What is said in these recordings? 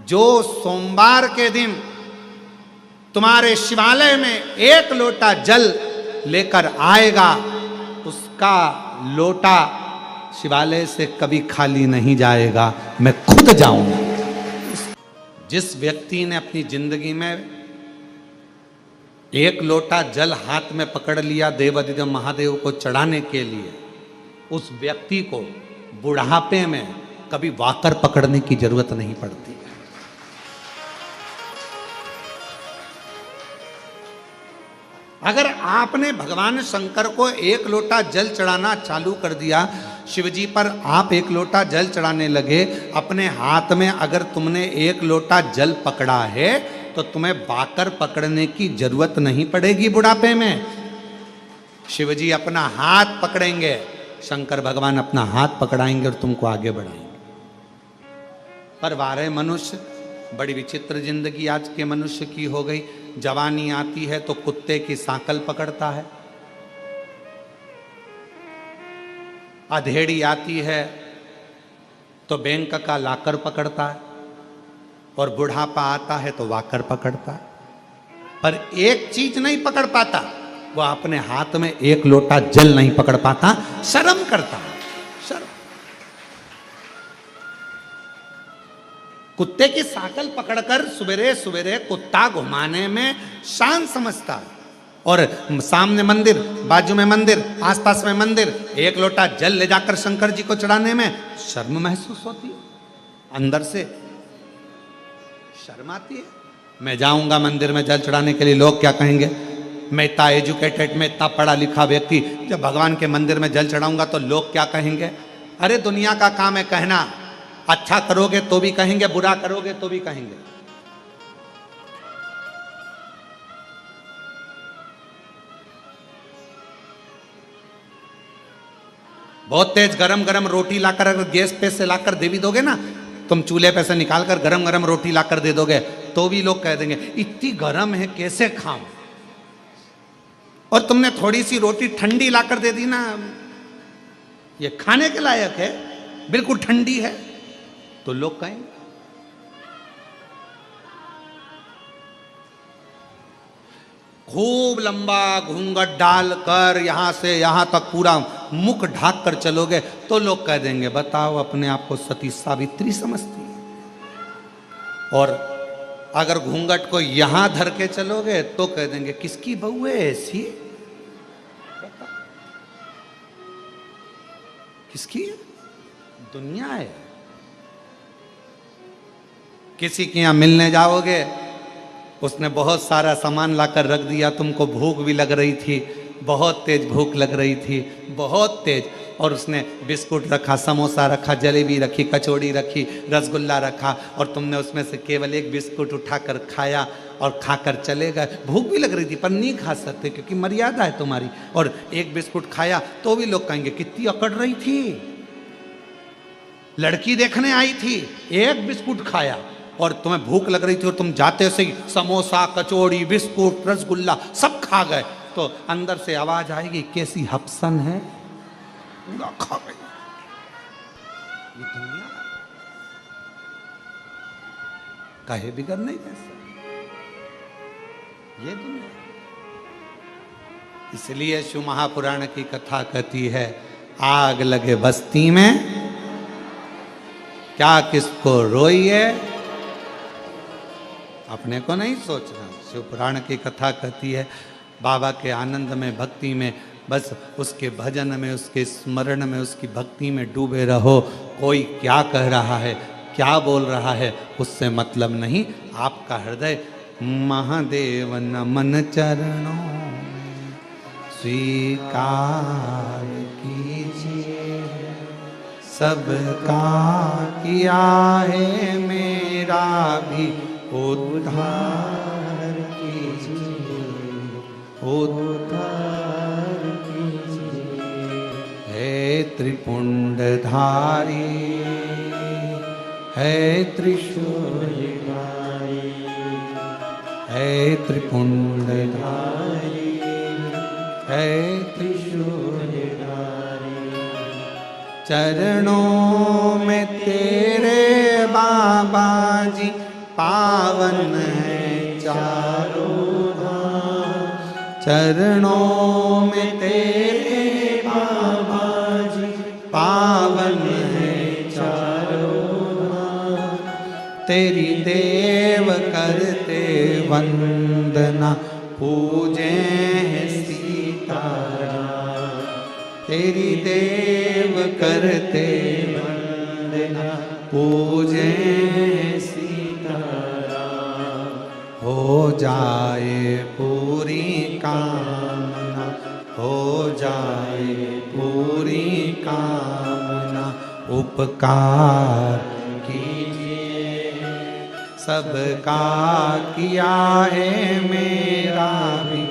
जो सोमवार के दिन तुम्हारे शिवालय में 1 लोटा जल लेकर आएगा, उसका लोटा शिवालय से कभी खाली नहीं जाएगा, मैं खुद जाऊंगा। जिस व्यक्ति ने अपनी जिंदगी में 1 लोटा जल हाथ में पकड़ लिया देवाधिदेव महादेव को चढ़ाने के लिए, उस व्यक्ति को बुढ़ापे में कभी वाकर पकड़ने की जरूरत नहीं पड़ती। अगर आपने भगवान शंकर को 1 लोटा जल चढ़ाना चालू कर दिया, शिवजी पर आप 1 लोटा जल चढ़ाने लगे, अपने हाथ में अगर तुमने 1 लोटा जल पकड़ा है तो तुम्हें बाकर पकड़ने की जरूरत नहीं पड़ेगी बुढ़ापे में। शिवजी अपना हाथ पकड़ेंगे, शंकर भगवान अपना हाथ पकड़ाएंगे और तुमको आगे बढ़ाएंगे। पर वारे मनुष्य, बड़ी विचित्र जिंदगी आज के मनुष्य की हो गई। जवानी आती है तो कुत्ते की सांकल पकड़ता है, अधेड़ी आती है तो बैंक का लाकर पकड़ता है, और बुढ़ापा आता है तो वाकर पकड़ता है। पर एक चीज नहीं पकड़ पाता, वो अपने हाथ में 1 लोटा जल नहीं पकड़ पाता, शर्म करता है। शर्म। कुत्ते की सांकल पकड़कर सवेरे सवेरे कुत्ता घुमाने में शान समझता है, और सामने मंदिर, बाजू में मंदिर, आसपास में मंदिर, 1 लोटा जल ले जाकर शंकर जी को चढ़ाने में शर्म महसूस होती है, अंदर से शर्म आती है। मैं जाऊंगा मंदिर में जल चढ़ाने के लिए, लोग क्या कहेंगे। मैं इतना एजुकेटेड, मैं इतना पढ़ा लिखा व्यक्ति, जब भगवान के मंदिर में जल चढ़ाऊंगा तो लोग क्या कहेंगे। अरे दुनिया का काम है कहना, अच्छा करोगे तो भी कहेंगे, बुरा करोगे तो भी कहेंगे। बहुत तेज गरम गरम रोटी लाकर अगर गैस पे से लाकर दे भी दोगे ना, तुम चूल्हे पे से निकालकर गरम गरम रोटी लाकर दे दोगे तो भी लोग कह देंगे इतनी गरम है कैसे खाऊं। और तुमने थोड़ी सी रोटी ठंडी लाकर दे दी ना, ये खाने के लायक है, बिल्कुल ठंडी है, तो लोग कहेंगे। खूब लंबा घूंघट डालकर यहां से यहां तक पूरा मुख ढाक कर चलोगे तो लोग कह देंगे बताओ अपने आप को सती सावित्री समझती है। और अगर घूंघट को यहां धर के चलोगे तो कह देंगे किसकी बहू है ऐसी, किसकी दुनिया है। किसी के यहां मिलने जाओगे, उसने बहुत सारा सामान लाकर रख दिया, तुमको भूख भी लग रही थी, बहुत तेज भूख लग रही थी, बहुत तेज, और उसने बिस्कुट रखा, समोसा रखा, जलेबी रखी, कचौड़ी रखी, रसगुल्ला रखा, और तुमने उसमें से केवल 1 बिस्कुट उठाकर खाया और खाकर चले गए। भूख भी लग रही थी पर नहीं खा सकते क्योंकि मर्यादा है तुम्हारी, और 1 बिस्कुट खाया तो भी लोग कहेंगे कितनी अकड़ रही थी, लड़की देखने आई थी, 1 बिस्कुट खाया, और तुम्हें भूख लग रही थी और तुम जाते से ही समोसा, कचौड़ी, बिस्कुट, रसगुल्ला सब खा गए, तो अंदर से आवाज आएगी कैसी हपसन है, पूरा खा गई। ये दुनिया काहे बिगड़ नहीं जैसा, ये दुनिया। इसलिए शिव महापुराण की कथा कहती है आग लगे बस्ती में क्या किसको रोइए, अपने को नहीं सोचना। शिव पुराण की कथा कहती है बाबा के आनंद में, भक्ति में, बस उसके भजन में, उसके स्मरण में, उसकी भक्ति में डूबे रहो। कोई क्या कह रहा है, क्या बोल रहा है, उससे मतलब नहीं। आपका हृदय महादेव नमन चरणों में स्वीकार कीजिए, सबका किया है मेरा भी उद्धार कीजिए, उद्धार कीजिए। है त्रिपुंडधारी, है त्रिशूलधारी, है त्रिपुंडधारी, है त्रिशूलधारी। चरणों में तेरे बाबा जी पावन है चारों धाम, चरणों में तेरे बाबा जी पावन है चारों धाम। तेरी देव करते वंदना पूजे हैं सीताराम, तेरी देव करते वंदना पूजे हैं सीताराम। हो जाए पूरी कामना, हो जाए पूरी कामना, उपकार कीजिए सबका किया है मेरा भी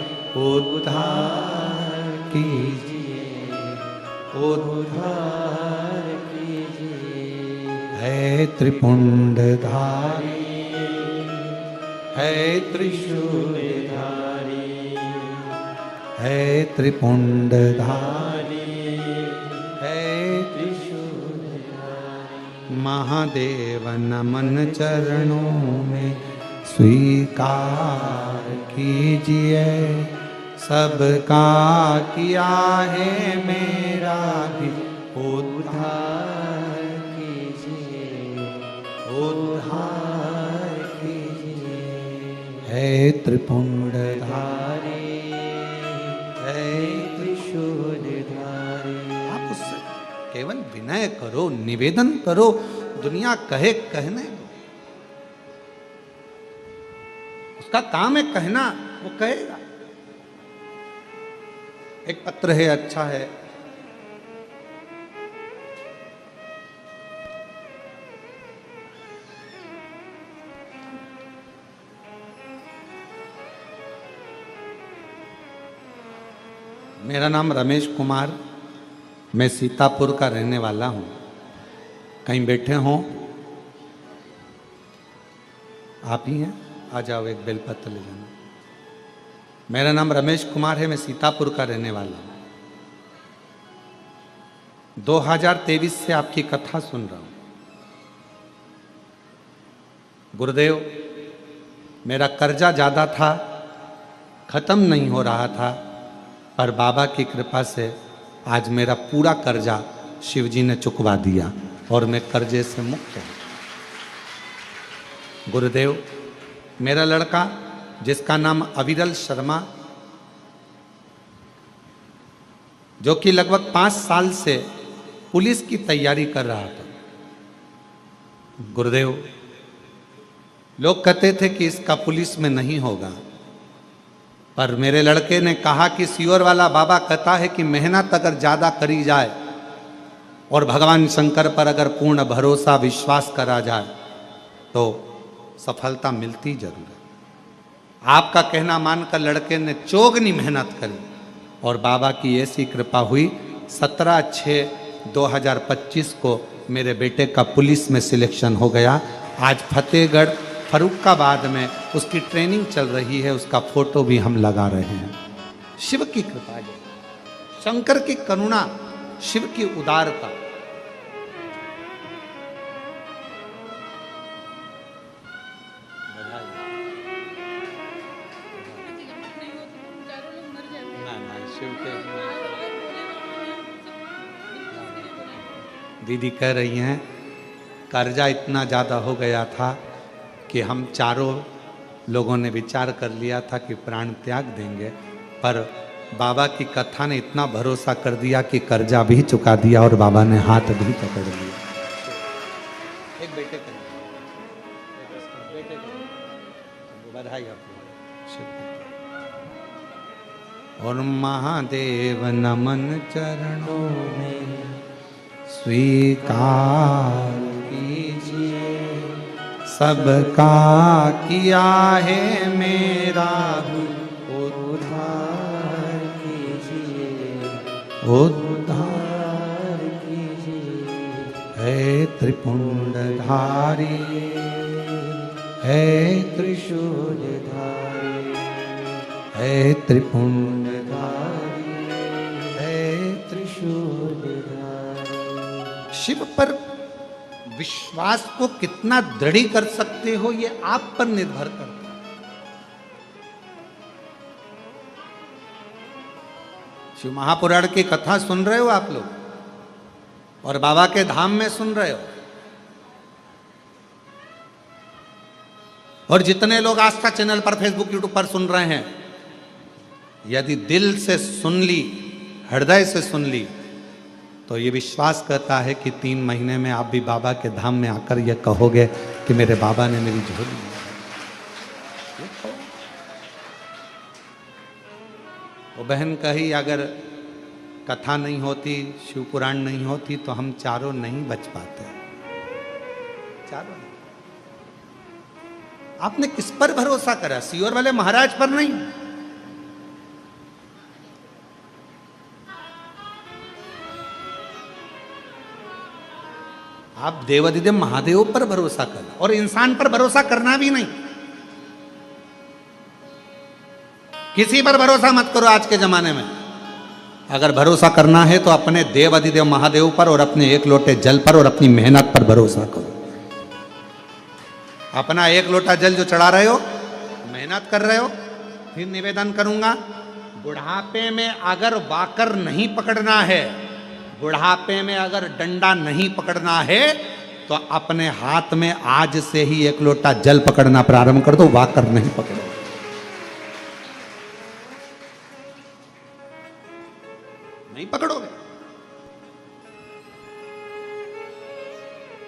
उद्धार कीजिए, उद्धार कीजिए। है त्रिपुंडधारी, है त्रिशूलधारी, है त्रिपुंडधारी, है त्रिशूलधारी। महादेव नमन चरणों में स्वीकार कीजिए, सबका किया है मेरा भी उद्धार कीजिए, उद्धार कीजिए। है त्रिपुंडधारी, है त्रिशूलधारी। आप उससे केवल विनय करो, निवेदन करो, दुनिया कहे कहने दो। उसका काम है कहना, वो कहेगा। एक पत्र है, अच्छा है। मेरा नाम रमेश कुमार, मैं सीतापुर का रहने वाला हूँ। कहीं बैठे हों, आप ही हैं, आ जाओ, एक बेलपत्र ले जाना। मेरा नाम रमेश कुमार है, मैं सीतापुर का रहने वाला हूँ। 2023 से आपकी कथा सुन रहा हूँ। गुरुदेव, मेरा कर्जा ज़्यादा था, ख़त्म नहीं हो रहा था, पर बाबा की कृपा से आज मेरा पूरा कर्जा शिवजी ने चुकवा दिया और मैं कर्जे से मुक्त हूँ। गुरुदेव, मेरा लड़का जिसका नाम अविरल शर्मा, जो कि लगभग 5 साल से पुलिस की तैयारी कर रहा था। गुरुदेव, लोग कहते थे कि इसका पुलिस में नहीं होगा, पर मेरे लड़के ने कहा कि सियोर वाला बाबा कहता है कि मेहनत अगर ज़्यादा करी जाए और भगवान शंकर पर अगर पूर्ण भरोसा विश्वास करा जाए तो सफलता मिलती जरूर है। आपका कहना मानकर लड़के ने चौगनी मेहनत करी और बाबा की ऐसी कृपा हुई, 17/6/2025 को मेरे बेटे का पुलिस में सिलेक्शन हो गया। आज फतेहगढ़ फरुखाबाद में उसकी ट्रेनिंग चल रही है, उसका फोटो भी हम लगा रहे हैं। शिव की कृपा है, शंकर की करुणा, शिव की उदारता। दीदी कह रही हैं कर्जा इतना ज़्यादा हो गया था कि हम चारों लोगों ने विचार कर लिया था कि प्राण त्याग देंगे, पर बाबा की कथा ने इतना भरोसा कर दिया कि कर्जा भी चुका दिया और बाबा ने हाथ भी पकड़ लिया। एक बेटे का बधाई आपको। और महादेव नमन चरणों में स्वीकार कीजिए, सबका किया है मेरा उद्धार कीजिए, उद्धार कीजिए। है त्रिपुंडधारी, है त्रिशूलधारी, है त्रिपुंडधारी, है त्रिशूलधारी। शिव पर विश्वास को कितना दृढ़ कर सकते हो ये आप पर निर्भर करता है। शिव महापुराण की कथा सुन रहे हो आप लोग और बाबा के धाम में सुन रहे हो, और जितने लोग आस्था चैनल पर, फेसबुक, यूट्यूब पर सुन रहे हैं, यदि दिल से सुन ली, हृदय से सुन ली, तो ये विश्वास करता है कि 3 महीने में आप भी बाबा के धाम में आकर ये कहोगे कि मेरे बाबा ने मेरी झोली ली। वो बहन कही अगर कथा नहीं होती, शिव पुराण नहीं होती तो हम चारों नहीं बच पाते। चारों नहीं। आपने किस पर भरोसा करा? सीहोर वाले महाराज पर नहीं। आप देवाधिदेव महादेव पर भरोसा करो और इंसान पर भरोसा करना भी नहीं। किसी पर भरोसा मत करो आज के जमाने में। अगर भरोसा करना है तो अपने देवाधिदेव महादेव पर और अपने एक लोटे जल पर और अपनी मेहनत पर भरोसा करो। अपना एक लोटा जल जो चढ़ा रहे हो, मेहनत कर रहे हो, फिर निवेदन करूंगा, बुढ़ापे में अगर वाकर नहीं पकड़ना है, बुढ़ापे में अगर डंडा नहीं पकड़ना है, तो अपने हाथ में आज से ही एक लोटा जल पकड़ना प्रारंभ कर दो, वाकर नहीं पकड़ो। नहीं पकड़ोगे,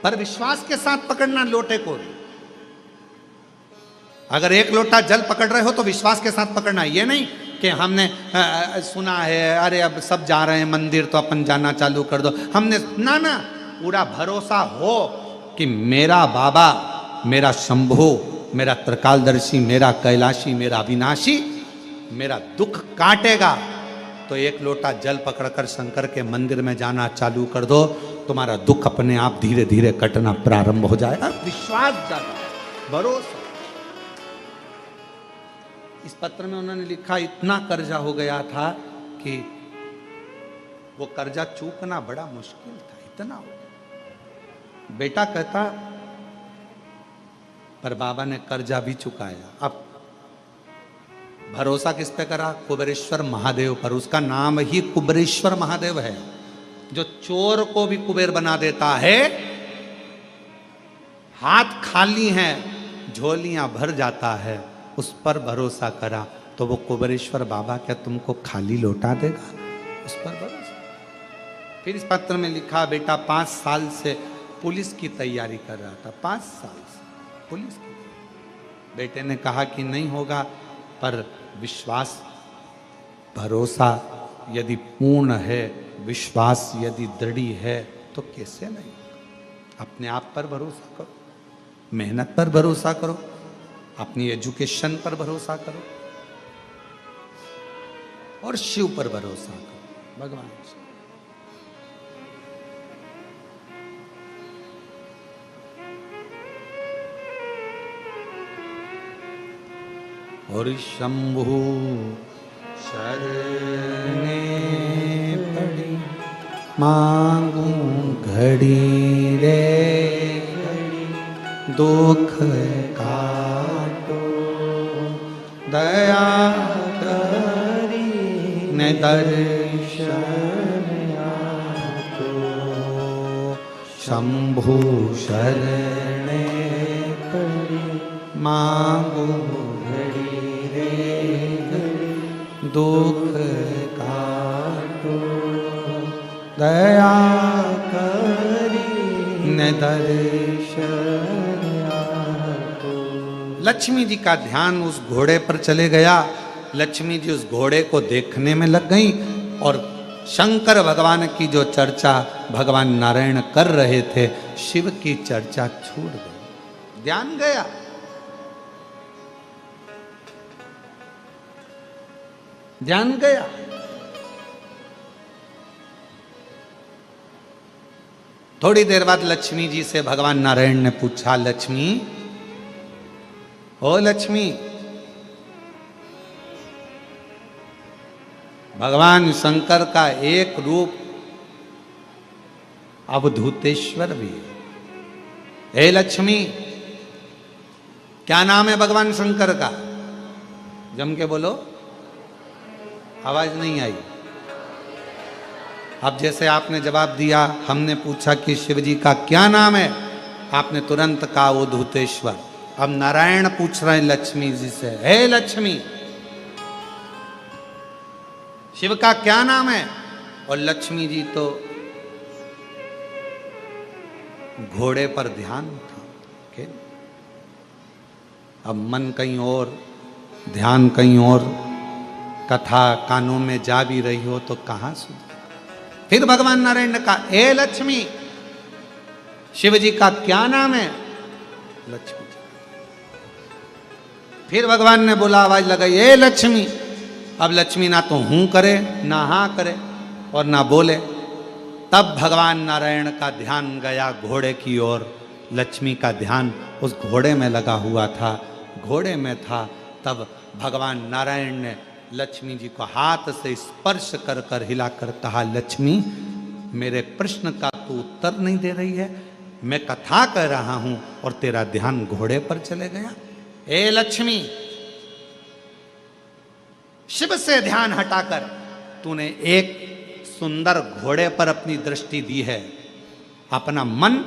पर विश्वास के साथ पकड़ना लोटे को। अगर एक लोटा जल पकड़ रहे हो तो विश्वास के साथ पकड़ना। ये नहीं कि हमने सुना है, अरे अब सब जा रहे हैं मंदिर तो अपन जाना चालू कर दो, हमने ना ना, पूरा भरोसा हो कि मेरा बाबा, मेरा शंभु, मेरा त्रिकालदर्शी, मेरा कैलाशी, मेरा अविनाशी मेरा दुख काटेगा, तो एक लोटा जल पकड़कर शंकर के मंदिर में जाना चालू कर दो, तुम्हारा दुख अपने आप धीरे धीरे कटना प्रारंभ हो जाएगा। विश्वास जागा, भरोसा। इस पत्र में उन्होंने लिखा, इतना कर्जा हो गया था कि वो कर्जा चूकना बड़ा मुश्किल था, इतना हो गया। बेटा कहता, पर बाबा ने कर्जा भी चुकाया। अब भरोसा किस पे करा? कुबेरेश्वर महादेव पर। उसका नाम ही कुबेरेश्वर महादेव है, जो चोर को भी कुबेर बना देता है। हाथ खाली हैं, झोलियां भर जाता है, उस पर भरोसा करा तो वो कुबेरेश्वर बाबा क्या तुमको खाली लौटा देगा? उस पर भरोसा। फिर इस पत्र में लिखा, बेटा 5 साल से पुलिस की तैयारी कर रहा था, 5 साल से पुलिस की। बेटे ने कहा कि नहीं होगा, पर विश्वास, भरोसा यदि पूर्ण है, विश्वास यदि दृढ़ है तो कैसे नहीं? अपने आप पर भरोसा करो, मेहनत पर भरोसा करो, अपनी एजुकेशन पर भरोसा करो और शिव पर भरोसा करो, भगवान से। और शंभु शरणे पड़ी मांगू घड़ी रे घड़ी, दुख काटो दया करी ने दर्शन आतो। शंभु शरणे पड़ी मांगू घड़ी रे घड़ी, दुख काटो दया करी ने दर्शन आतो। लक्ष्मी जी का ध्यान उस घोड़े पर चले गया। लक्ष्मी जी उस घोड़े को देखने में लग गई और शंकर भगवान की जो चर्चा भगवान नारायण कर रहे थे, शिव की चर्चा छूट गई, ध्यान गया। ध्यान गया। थोड़ी देर बाद लक्ष्मी जी से भगवान नारायण ने पूछा, लक्ष्मी, ओ लक्ष्मी, भगवान शंकर का एक रूप अवधूतेश्वर भी है, हे लक्ष्मी, क्या नाम है भगवान शंकर का? जम के बोलो, आवाज नहीं आई। अब जैसे आपने जवाब दिया, हमने पूछा कि शिव जी का क्या नाम है, आपने तुरंत कहा उद्धूतेश्वर। अब नारायण पूछ रहे हैं लक्ष्मी जी से, हे लक्ष्मी, शिव का क्या नाम है? और लक्ष्मी जी तो घोड़े पर ध्यान था। अब मन कहीं और, ध्यान कहीं और, कथा कानों में जा भी रही हो तो कहां सुन। फिर भगवान नारायण ने कहा, हे लक्ष्मी, शिव जी का क्या नाम है? लक्ष्मी जी। फिर भगवान ने बोला, आवाज लगाई, हे लक्ष्मी। अब लक्ष्मी ना तो हूं करे, ना हां करे और ना बोले। तब भगवान नारायण का ध्यान गया घोड़े की ओर। लक्ष्मी का ध्यान उस घोड़े में लगा हुआ था, घोड़े में था। तब भगवान नारायण ने लक्ष्मी जी को हाथ से स्पर्श कर कर हिलाकर कहा, लक्ष्मी, मेरे प्रश्न का तू उत्तर नहीं दे रही है, मैं कथा कर रहा हूं और तेरा ध्यान घोड़े पर चले गया। ए लक्ष्मी, शिव से ध्यान हटाकर तूने एक सुंदर घोड़े पर अपनी दृष्टि दी है, अपना मन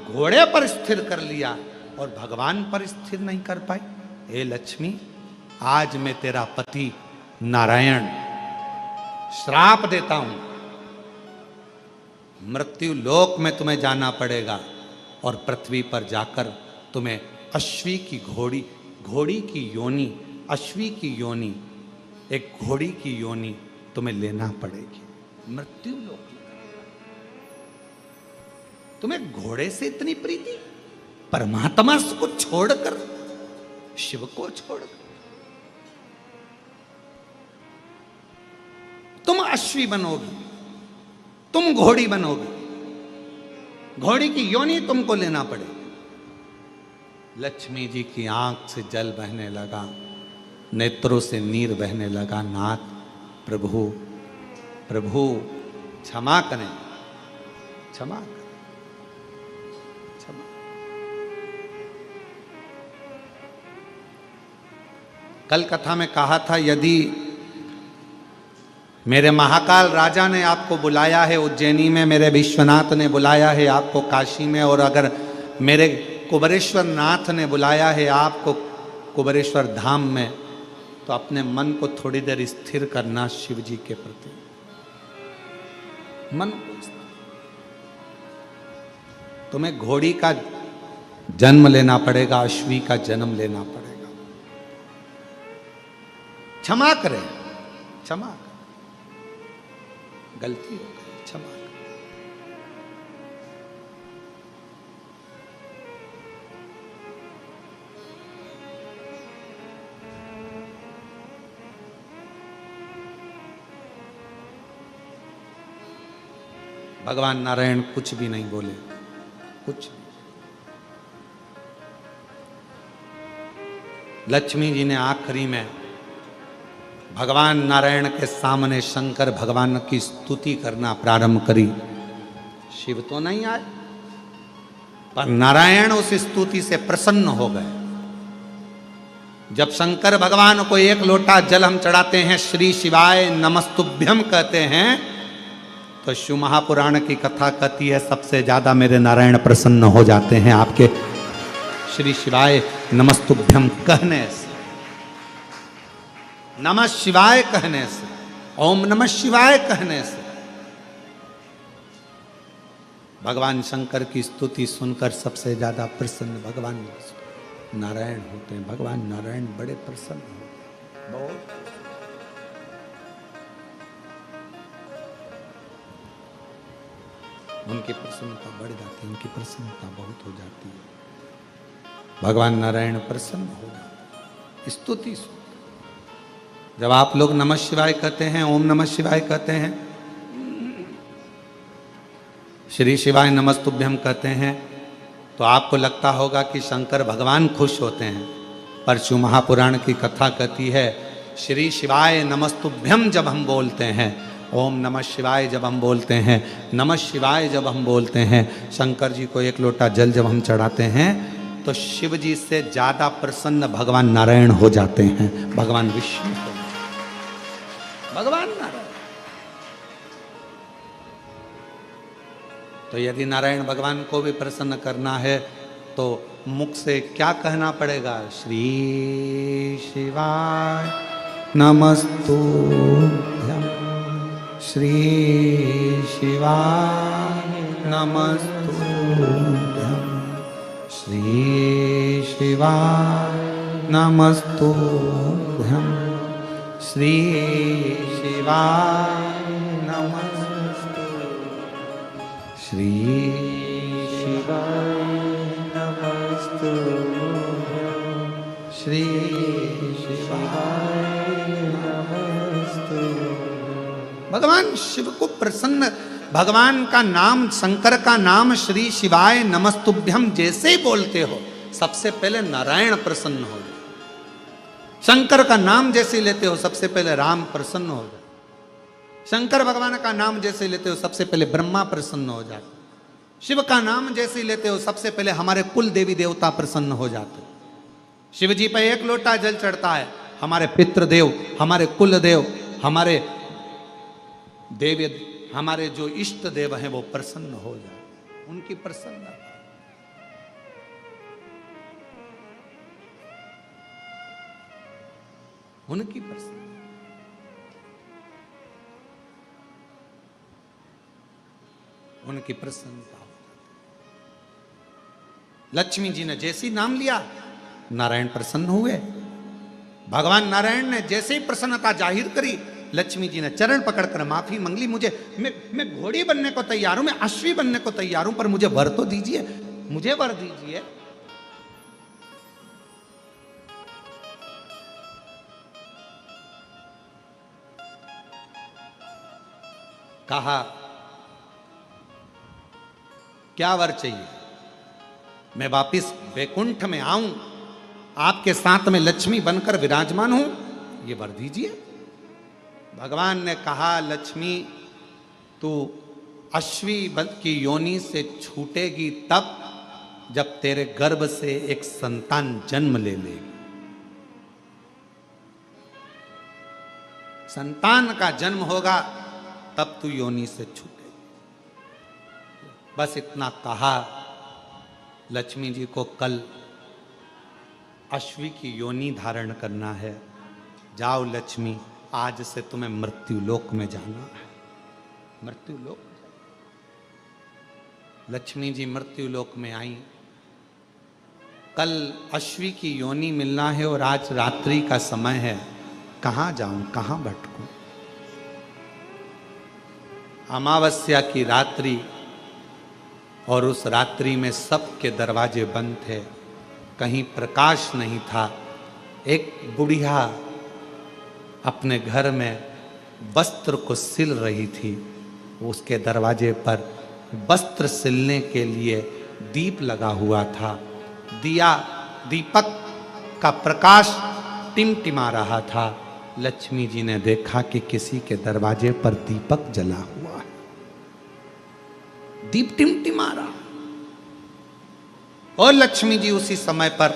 घोड़े पर स्थिर कर लिया और भगवान पर स्थिर नहीं कर पाई। हे लक्ष्मी, आज मैं तेरा पति नारायण श्राप देता हूं, मृत्यु लोक में तुम्हें जाना पड़ेगा और पृथ्वी पर जाकर तुम्हें अश्वी की घोड़ी की योनि, अश्वी की योनि, एक घोड़ी की योनि तुम्हें लेना पड़ेगी। मृत्यु लोक, तुम्हें घोड़े से इतनी प्रीति, परमात्मा को छोड़कर, शिव को छोड़कर तुम अश्वी बनोगी, तुम घोड़ी बनोगी, घोड़ी की योनि तुमको लेना पड़ेगा। लक्ष्मी जी की आंख से जल बहने लगा, नेत्रों से नीर बहने लगा। नाथ, प्रभु प्रभु क्षमा करें, क्षमा करें, क्षमा। कल कथा में कहा था, यदि मेरे महाकाल राजा ने आपको बुलाया है उज्जैनी में, मेरे विश्वनाथ ने बुलाया है आपको काशी में, और अगर मेरे कुबेरेश्वर नाथ ने बुलाया है आपको कुबेरेश्वर धाम में, तो अपने मन को थोड़ी देर स्थिर करना शिव जी के प्रति। मन को, तुम्हें घोड़ी का जन्म लेना पड़ेगा, अश्वी का जन्म लेना पड़ेगा। क्षमा करें, क्षमा करें, गलती हो गई, क्षमा करें। भगवान नारायण कुछ भी नहीं बोले, कुछ। लक्ष्मी जी ने आखिरी में भगवान नारायण के सामने शंकर भगवान की स्तुति करना प्रारंभ करी। शिव तो नहीं आए, पर नारायण उस स्तुति से प्रसन्न हो गए। जब शंकर भगवान को एक लोटा जल हम चढ़ाते हैं, श्री शिवाय नमस्तुभ्यम कहते हैं, तो शिव महापुराण की कथा कहती है सबसे ज्यादा मेरे नारायण प्रसन्न हो जाते हैं आपके श्री शिवाय नमस्तुभ्यम कहने से, नमः शिवाय कहने से, ओम नमः शिवाय कहने से। भगवान शंकर की स्तुति सुनकर सबसे ज्यादा प्रसन्न भगवान नारायण होते हैं। भगवान नारायण बड़े प्रसन्न होते हैं, बहुत। उनकी प्रसन्नता बढ़ जाती है, उनकी प्रसन्नता बहुत हो जाती है। भगवान नारायण प्रसन्न हो जाते, स्तुति सुन। जब आप लोग नमः शिवाय कहते हैं, ओम नमः शिवाय कहते हैं, श्री शिवाय नमस्तुभ्यम कहते हैं, तो आपको लगता होगा कि शंकर भगवान खुश होते हैं। पर शिव महापुराण की कथा कहती है, श्री शिवाय नमस्तुभ्यम जब हम बोलते हैं ओम नमः शिवाय जब हम बोलते हैं, नमः शिवाय जब हम बोलते हैं, शंकर जी को एक लोटा जल जब हम चढ़ाते हैं, तो शिव जी से ज्यादा प्रसन्न भगवान नारायण हो जाते हैं, भगवान विष्णु, भगवान नारायण। तो यदि नारायण भगवान को भी प्रसन्न करना है तो मुख से क्या कहना पड़ेगा? श्री शिवाय नमस्तुभ्यं, श्री शिवाय नमस्तुभ्यं, श्री शिवाय नमस्तुभ्यं, श्री शिवाय नमस्तुभ्यं, श्री शिवाय नमस्तुभ्यं, श्री शिवाय नमस्तुभ्यं। भगवान शिव को प्रसन्न, भगवान का नाम, शंकर का नाम श्री शिवाय नमस्तुभ्यम जैसे ही बोलते हो, सबसे पहले नारायण प्रसन्न हो जाए। शंकर का नाम जैसे लेते हो, सबसे पहले राम प्रसन्न हो जाए। शंकर भगवान का नाम जैसे लेते हो, सबसे पहले ब्रह्मा प्रसन्न हो जाते। शिव का नाम जैसे लेते हो, सबसे पहले हमारे कुल देवी देवता प्रसन्न हो जाते। शिव जी पे एक लोटा जल चढ़ता है, हमारे पितृदेव, हमारे कुल देव, हमारे देवी, हमारे जो इष्ट देव हैं वो प्रसन्न हो जाते, उनकी प्रसन्नता। उनकी प्रसन्नता, उनकी प्रसन्नता। लक्ष्मी जी ने जैसे ही नाम लिया, नारायण प्रसन्न हुए। भगवान नारायण ने जैसे ही प्रसन्नता जाहिर करी, लक्ष्मी जी ने चरण पकड़कर माफी मांगली, मुझे मैं घोड़ी बनने को तैयार हूं, मैं अश्वी बनने को तैयार हूं, पर मुझे वर तो दीजिए, मुझे वर दीजिए। कहा क्या वर चाहिए? मैं वापिस वैकुंठ में आऊं, आपके साथ में लक्ष्मी बनकर विराजमान हूं, ये वर दीजिए। भगवान ने कहा, लक्ष्मी तू अश्वी की योनि से छूटेगी तब जब तेरे गर्भ से एक संतान जन्म ले लेगी। संतान का जन्म होगा तब तू योनि से छूटेगी। बस इतना कहा। लक्ष्मी जी को कल अश्वी की योनि धारण करना है। जाओ लक्ष्मी, आज से तुम्हें मृत्यु लोक में जाना है। मृत्यु लोक। लक्ष्मी जी मृत्यु लोक में आई। कल अश्वी की योनि मिलना है और आज रात्रि का समय है। कहां जाऊं, कहां भटकूं? अमावस्या की रात्रि, और उस रात्रि में सबके दरवाजे बंद थे, कहीं प्रकाश नहीं था। एक बुढ़िया अपने घर में वस्त्र को सिल रही थी। उसके दरवाजे पर वस्त्र सिलने के लिए दीप लगा हुआ था। दीपक का प्रकाश टिमटिमा रहा था। लक्ष्मी जी ने देखा कि किसी के दरवाजे पर दीपक जला हुआ है, दीप टिमटिमा रहा। और लक्ष्मी जी उसी समय पर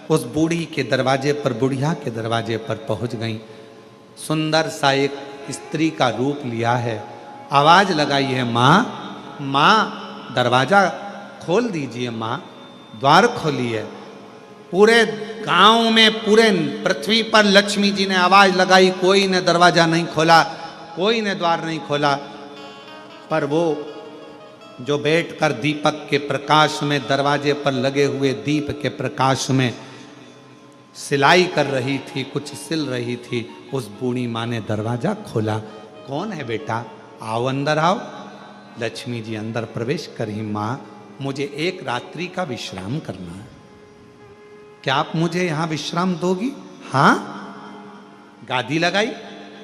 उस बूढ़ी के दरवाजे पर, बुढ़िया के दरवाजे पर पहुंच गई। सुंदर सा एक स्त्री का रूप लिया है। आवाज लगाई है, माँ माँ दरवाजा खोल दीजिए, माँ द्वार खोलिए। पूरे गांव में, पूरे पृथ्वी पर लक्ष्मी जी ने आवाज लगाई, कोई ने दरवाजा नहीं खोला, कोई ने द्वार नहीं खोला। पर वो जो बैठकर दीपक के प्रकाश में, दरवाजे पर लगे हुए दीप के प्रकाश में सिलाई कर रही थी, कुछ सिल रही थी, उस बूढ़ी माँ ने दरवाजा खोला। कौन है बेटा? आओ अंदर आओ। लक्ष्मी जी अंदर प्रवेश करी। माँ मुझे एक रात्रि का विश्राम करना है, क्या आप मुझे यहाँ विश्राम दोगी? हाँ। गादी लगाई,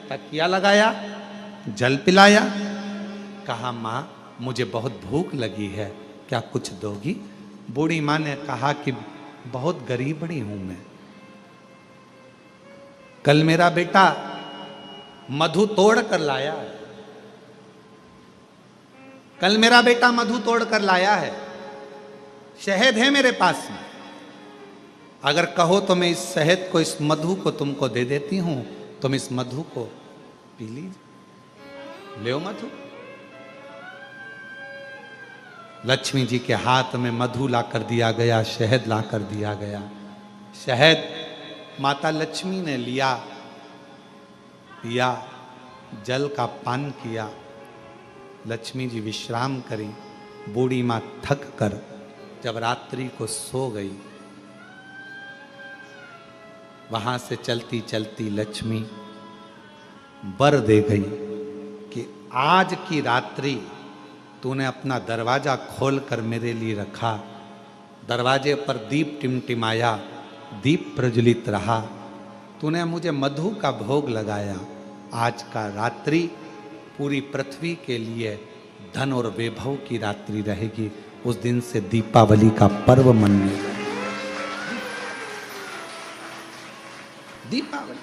तकिया लगाया, जल पिलाया। कहा माँ मुझे बहुत भूख लगी है, क्या कुछ दोगी? बूढ़ी माँ ने कहा कि बहुत गरीबड़ी हूं मैं। कल मेरा बेटा मधु तोड़ कर लाया है, कल मेरा बेटा मधु तोड़ कर लाया है, शहद है मेरे पास में, अगर कहो तो मैं इस शहद को, इस मधु को तुमको दे देती हूं, तुम इस मधु को पी लीजिए, ले मधु। लक्ष्मी जी के हाथ में मधु ला कर दिया गया, शहद ला कर दिया गया। शहद माता लक्ष्मी ने लिया, पिया, जल का पान किया। लक्ष्मी जी विश्राम करी। बूढ़ी माँ थक कर जब रात्रि को सो गई, वहां से चलती चलती लक्ष्मी वर दे गई कि आज की रात्रि तूने अपना दरवाजा खोलकर मेरे लिए रखा, दरवाजे पर दीप टिमटिमाया, दीप प्रज्वलित रहा, तूने मुझे मधु का भोग लगाया। आज का रात्रि पूरी पृथ्वी के लिए धन और वैभव की रात्रि रहेगी। उस दिन से दीपावली का पर्व मनाएगा। दीपावली,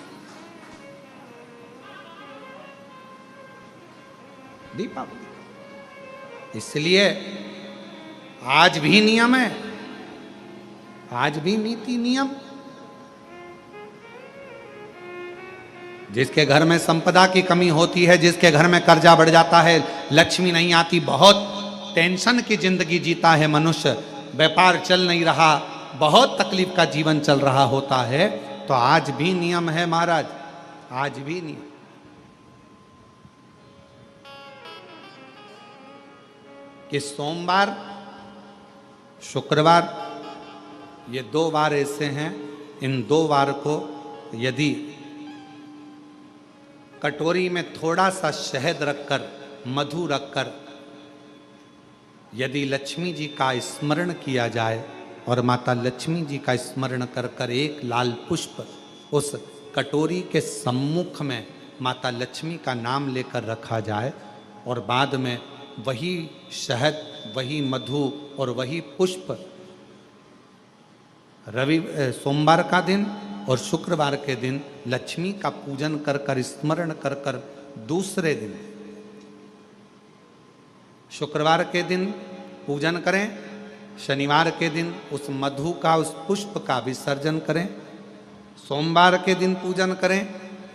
दीपावली। इसलिए आज भी नियम है, आज भी नीति नियम। जिसके घर में संपदा की कमी होती है, जिसके घर में कर्जा बढ़ जाता है, लक्ष्मी नहीं आती, बहुत टेंशन की जिंदगी जीता है मनुष्य, व्यापार चल नहीं रहा, बहुत तकलीफ का जीवन चल रहा होता है, तो आज भी नियम है महाराज, आज भी नियम। कि सोमवार, शुक्रवार, ये 2 वार ऐसे हैं, इन 2 वार को यदि कटोरी में थोड़ा सा शहद रखकर, मधु रखकर यदि लक्ष्मी जी का स्मरण किया जाए और माता लक्ष्मी जी का स्मरण कर कर एक लाल पुष्प उस कटोरी के सम्मुख में माता लक्ष्मी का नाम लेकर रखा जाए और बाद में वही शहद, वही मधु और वही पुष्प सोमवार का दिन और शुक्रवार के दिन लक्ष्मी का पूजन कर कर, स्मरण कर कर, दूसरे दिन शुक्रवार के दिन पूजन करें, शनिवार के दिन उस मधु का, उस पुष्प का विसर्जन करें, सोमवार के दिन पूजन करें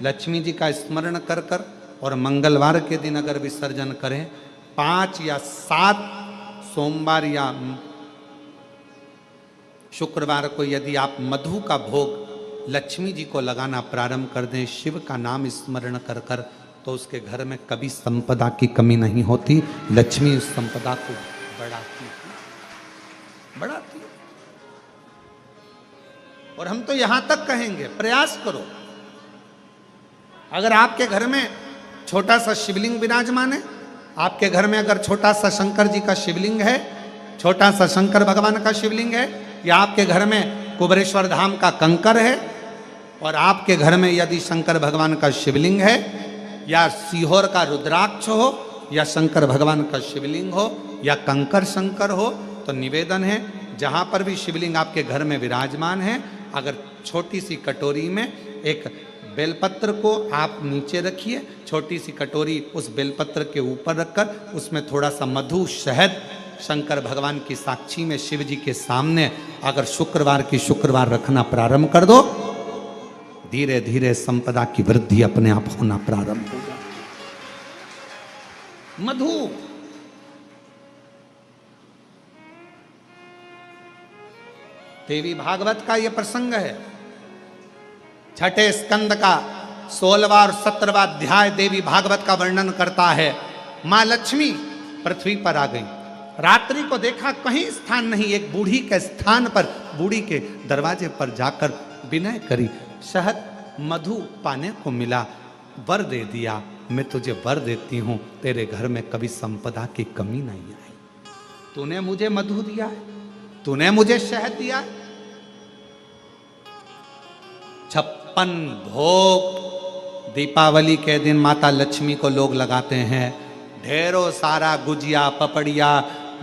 लक्ष्मी जी का स्मरण कर कर, और मंगलवार के दिन अगर विसर्जन करें, 5 या 7 सोमवार या शुक्रवार को यदि आप मधु का भोग लक्ष्मी जी को लगाना प्रारंभ कर दें, शिव का नाम स्मरण कर कर, तो उसके घर में कभी संपदा की कमी नहीं होती। लक्ष्मी उस संपदा को बढ़ाती है। और हम तो यहां तक कहेंगे, प्रयास करो, अगर आपके घर में छोटा सा शिवलिंग विराजमान है, आपके घर में अगर छोटा सा शंकर जी का शिवलिंग है, छोटा सा शंकर भगवान का शिवलिंग है, या आपके घर में कुबेरेश्वर धाम का कंकर है, और आपके घर में यदि शंकर भगवान का शिवलिंग है, या सीहोर का रुद्राक्ष हो, या शंकर भगवान का शिवलिंग हो, या कंकर शंकर हो, तो निवेदन है जहाँ पर भी शिवलिंग आपके घर में विराजमान है, अगर छोटी सी कटोरी में एक बेलपत्र को आप नीचे रखिए, छोटी सी कटोरी उस बेलपत्र के ऊपर रखकर उसमें थोड़ा सा मधु, शहद, शंकर भगवान की साक्षी में शिव जी के सामने अगर शुक्रवार की शुक्रवार रखना प्रारंभ कर दो, धीरे धीरे संपदा की वृद्धि अपने आप होना प्रारंभ होगा। मधु देवी भागवत का यह प्रसंग है, 6ठे स्कंद का 16वां और 17वां अध्याय देवी भागवत का वर्णन करता है। मां लक्ष्मी पृथ्वी पर आ गई, रात्रि को देखा कहीं स्थान नहीं, एक बूढ़ी के स्थान पर, बूढ़ी के दरवाजे पर जाकर विनय करी, शहद मधु पाने को मिला, वर दे दिया, मैं तुझे वर देती हूं, तेरे घर में कभी संपदा की कमी नहीं आई। तूने मुझे मधु दिया है, तूने मुझे शहद दिया है। 56 भोग दीपावली के दिन माता लक्ष्मी को लोग लगाते हैं, ढेरों सारा गुजिया, पपड़िया,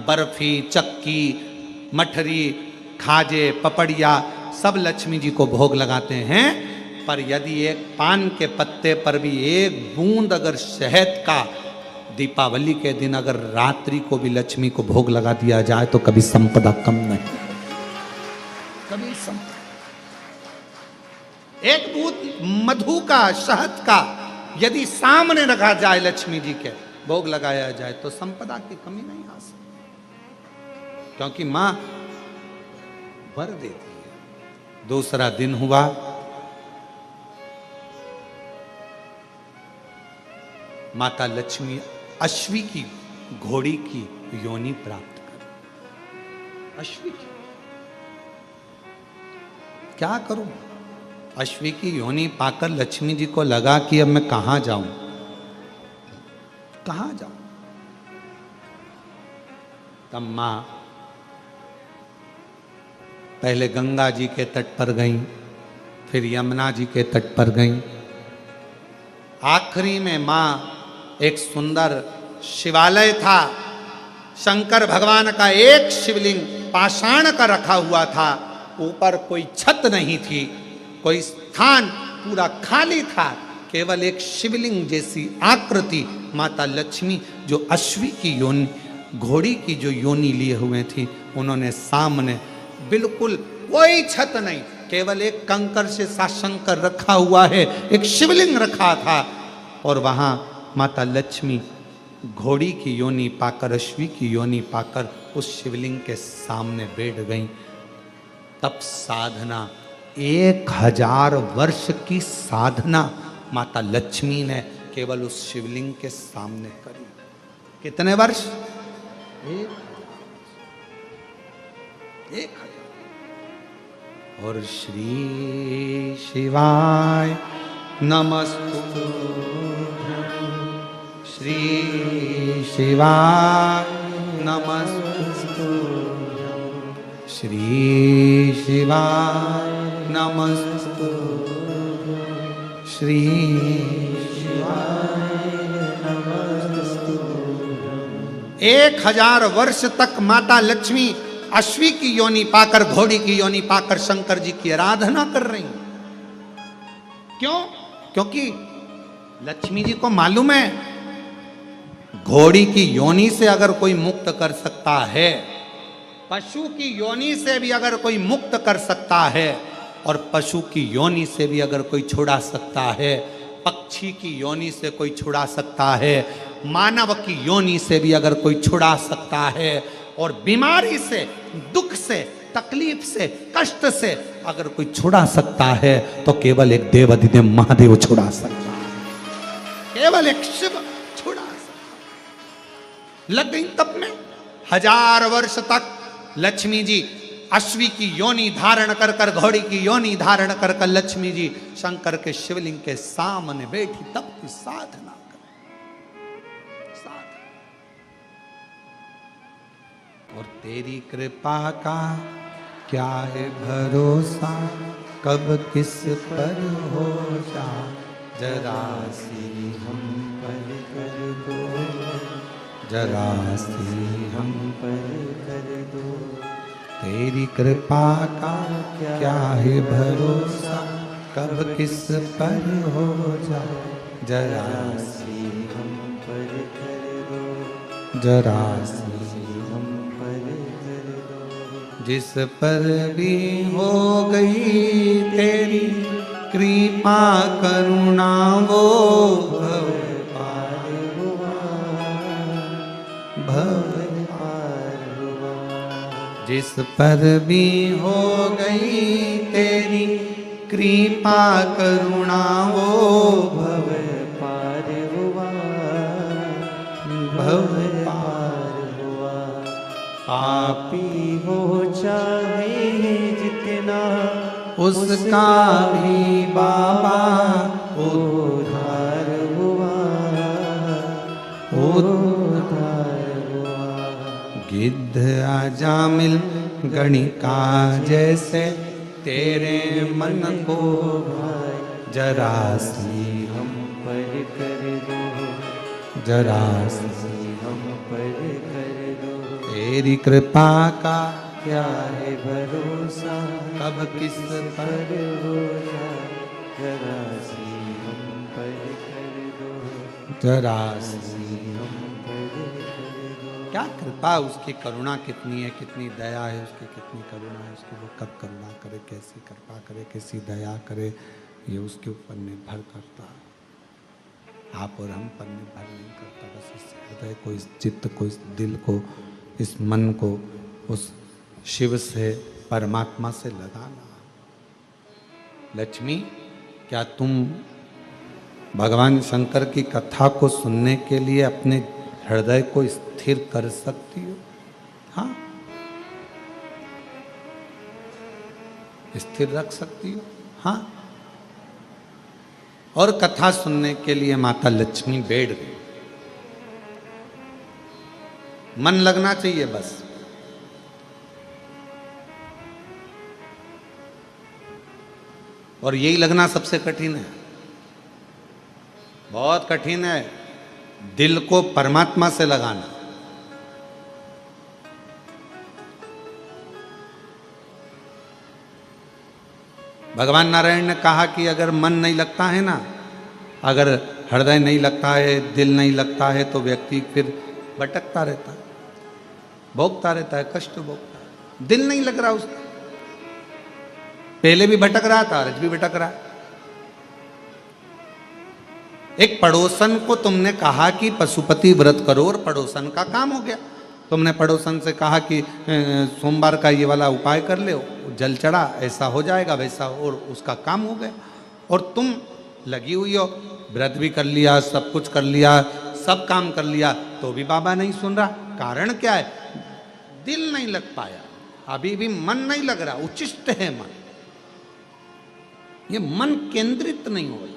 बर्फी, चक्की, मठरी, खाजे, पपड़िया सब लक्ष्मी जी को भोग लगाते हैं। पर यदि एक पान के पत्ते पर भी एक बूंद अगर शहद का दीपावली के दिन अगर रात्रि को भी लक्ष्मी को भोग लगा दिया जाए तो कभी संपदा कम नहीं, कभी संपदा। एक बूंद मधु का, शहद का यदि सामने रखा जाए, लक्ष्मी जी के भोग लगाया जाए, तो संपदा की कमी नहीं आ सकती, क्योंकि मां वर देती है। दूसरा दिन हुआ, माता लक्ष्मी अश्वी की घोड़ी की योनि प्राप्त कर। अश्वी की क्या करूं? अश्वी की योनि पाकर लक्ष्मी जी को लगा कि अब मैं कहां जाऊं, कहां जाऊं। तब मां पहले गंगा जी के तट पर गई, फिर यमुना जी के तट पर गई, आखिरी में मां एक सुंदर शिवालय था, शंकर भगवान का एक शिवलिंग पाषाण का रखा हुआ था, ऊपर कोई छत नहीं थी, कोई स्थान पूरा खाली था, केवल एक शिवलिंग जैसी आकृति माता लक्ष्मी जो अश्वी की योनि, घोड़ी की जो योनि लिए हुए थी, उन्होंने सामने बिल्कुल कोई छत नहीं, केवल एक कंकर से सा शंकर रखा हुआ है, एक शिवलिंग रखा था, और वहां माता लक्ष्मी घोड़ी की योनि पाकर, अश्वी की योनि पाकर उस शिवलिंग के सामने बैठ गई। तब साधना, 1000 वर्ष की साधना माता लक्ष्मी ने केवल उस शिवलिंग के सामने करी। कितने वर्ष? 1000। और श्री शिवाय नमस्तुभ्यं, श्री शिवाय नमस्तुभ्यं, श्री शिवाय नमस्तुभ्यं, श्री शिवाय नमस्तुभ्यं। 1000 वर्ष तक माता लक्ष्मी अश्वी की योनि पाकर, घोड़ी की योनि पाकर शंकर जी की आराधना कर रही। क्यों? क्योंकि लक्ष्मी जी को मालूम है घोड़ी की योनि से अगर कोई मुक्त कर सकता है, पशु की योनि से भी अगर कोई मुक्त कर सकता है, और पशु की योनि से भी अगर कोई छुड़ा सकता है, पक्षी की योनि से कोई छुड़ा सकता है, मानव की योनि से भी अगर कोई छुड़ा सकता है, और बीमारी से, दुख से, तकलीफ से, कष्ट से अगर कोई छुड़ा सकता है, तो केवल एक देवाधिदेव महादेव छुड़ा सकता है, केवल एक शिव छुड़ा सकता। लग गई तब में 1000 वर्ष तक लक्ष्मी जी अश्वी की योनि धारण कर कर, घोड़ी की योनि धारण कर कर लक्ष्मी जी शंकर के शिवलिंग के सामने बैठी, तब की साधना कर। और तेरी कृपा का क्या है भरोसा, कब किस पर हो जा, जरा सी हम पर कर दो, जरा सी हम पर कर दो। तेरी कृपा का क्या है भरोसा, कब किस पर हो जा, जरा सी हम पर कर दो, जरा सी जिस पर भी हो गई तेरी कृपा करुणा, वो भव पार हुआ, भव पार हुआ। जिस पर भी हो गई तेरी कृपा करुणा, वो भव पार हुआ, भव पार हुआ। पापी हो चाहे जितना, उसका भी बाबा उद्धार हुआ, उद्धार हुआ। गिद्ध अजामिल गणिका जैसे तेरे मन को भाई, जरा सी हम पर कर दो, जरा सी हम पर कर दो। तेरी कृपा का क्या है भरोसा, कब किस पर हो जाए, जरा सी हम पर कर दो, जरा सी हम क्या कृपा, उसकी करुणा कितनी है, कितनी दया है उसकी, कितनी करुणा है उसकी, वो कब करुणा करे, कैसी कृपा करे, कैसी दया करे, ये उसके ऊपर निर्भर करता है। आप और हम पर निर्भर नहीं करता। बस इस हृदय को, इस चित्त को, इस दिल को, इस मन को उस शिव से, परमात्मा से लगाना। लक्ष्मी, क्या तुम भगवान शंकर की कथा को सुनने के लिए अपने हृदय को स्थिर कर सकती हो? हाँ, स्थिर रख सकती हो। हाँ, और कथा सुनने के लिए माता लक्ष्मी बैठ गई। मन लगना चाहिए बस। और यही लगना सबसे कठिन है, बहुत कठिन है, दिल को परमात्मा से लगाना। भगवान नारायण ने कहा कि अगर मन नहीं लगता है ना, अगर हृदय नहीं लगता है, दिल नहीं लगता है, तो व्यक्ति फिर भटकता रहता है, भोगता रहता है, कष्ट भोगता है। दिल नहीं लग रहा उसका, पहले भी भटक रहा था, आज भी भटक रहा है। एक पड़ोसन को तुमने कहा कि पशुपति व्रत करो, और पड़ोसन का काम हो गया। तुमने पड़ोसन से कहा कि सोमवार का ये वाला उपाय कर ले, जल चढ़ा, ऐसा हो जाएगा वैसा, और उसका काम हो गया। और तुम लगी हुई हो, व्रत भी कर लिया, सब कुछ कर लिया, सब काम कर लिया, तो भी बाबा नहीं सुन रहा। कारण क्या है? दिल नहीं लग पाया, अभी भी मन नहीं लग रहा। उच्चिष्ट है मन, ये मन केंद्रित नहीं हो रहा।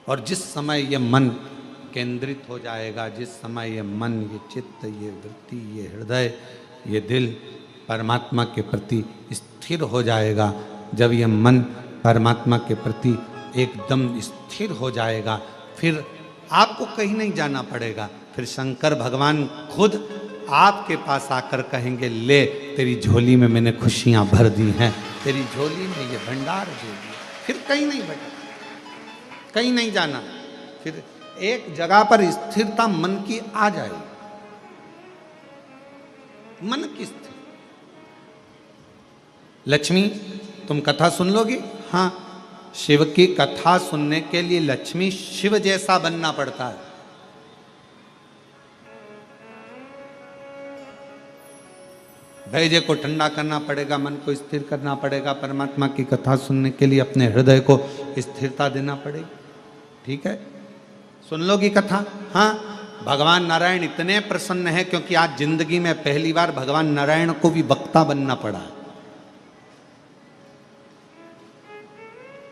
और जिस समय ये मन केंद्रित हो जाएगा, जिस समय ये मन, ये चित्त, ये वृत्ति, ये हृदय, ये दिल परमात्मा के प्रति स्थिर हो जाएगा, जब ये मन परमात्मा के प्रति एकदम स्थिर हो जाएगा, फिर आपको कहीं नहीं जाना पड़ेगा। फिर शंकर भगवान खुद आपके पास आकर कहेंगे, ले तेरी झोली में मैंने खुशियां भर दी हैं, तेरी झोली में ये भंडार दे दिया। फिर कहीं नहीं भटकना, कहीं नहीं जाना, फिर एक जगह पर स्थिरता मन की आ जाएगी। मन की स्थिर। लक्ष्मी, तुम कथा सुन लोगी? हाँ, शिव की कथा सुनने के लिए लक्ष्मी शिव जैसा बनना पड़ता है। धैर्य को ठंडा करना पड़ेगा, मन को स्थिर करना पड़ेगा, परमात्मा की कथा सुनने के लिए अपने हृदय को स्थिरता देना पड़ेगी। ठीक है, सुन लोगी कथा? हाँ, भगवान नारायण इतने प्रसन्न हैं क्योंकि आज जिंदगी में पहली बार भगवान नारायण को भी वक्ता बनना पड़ा,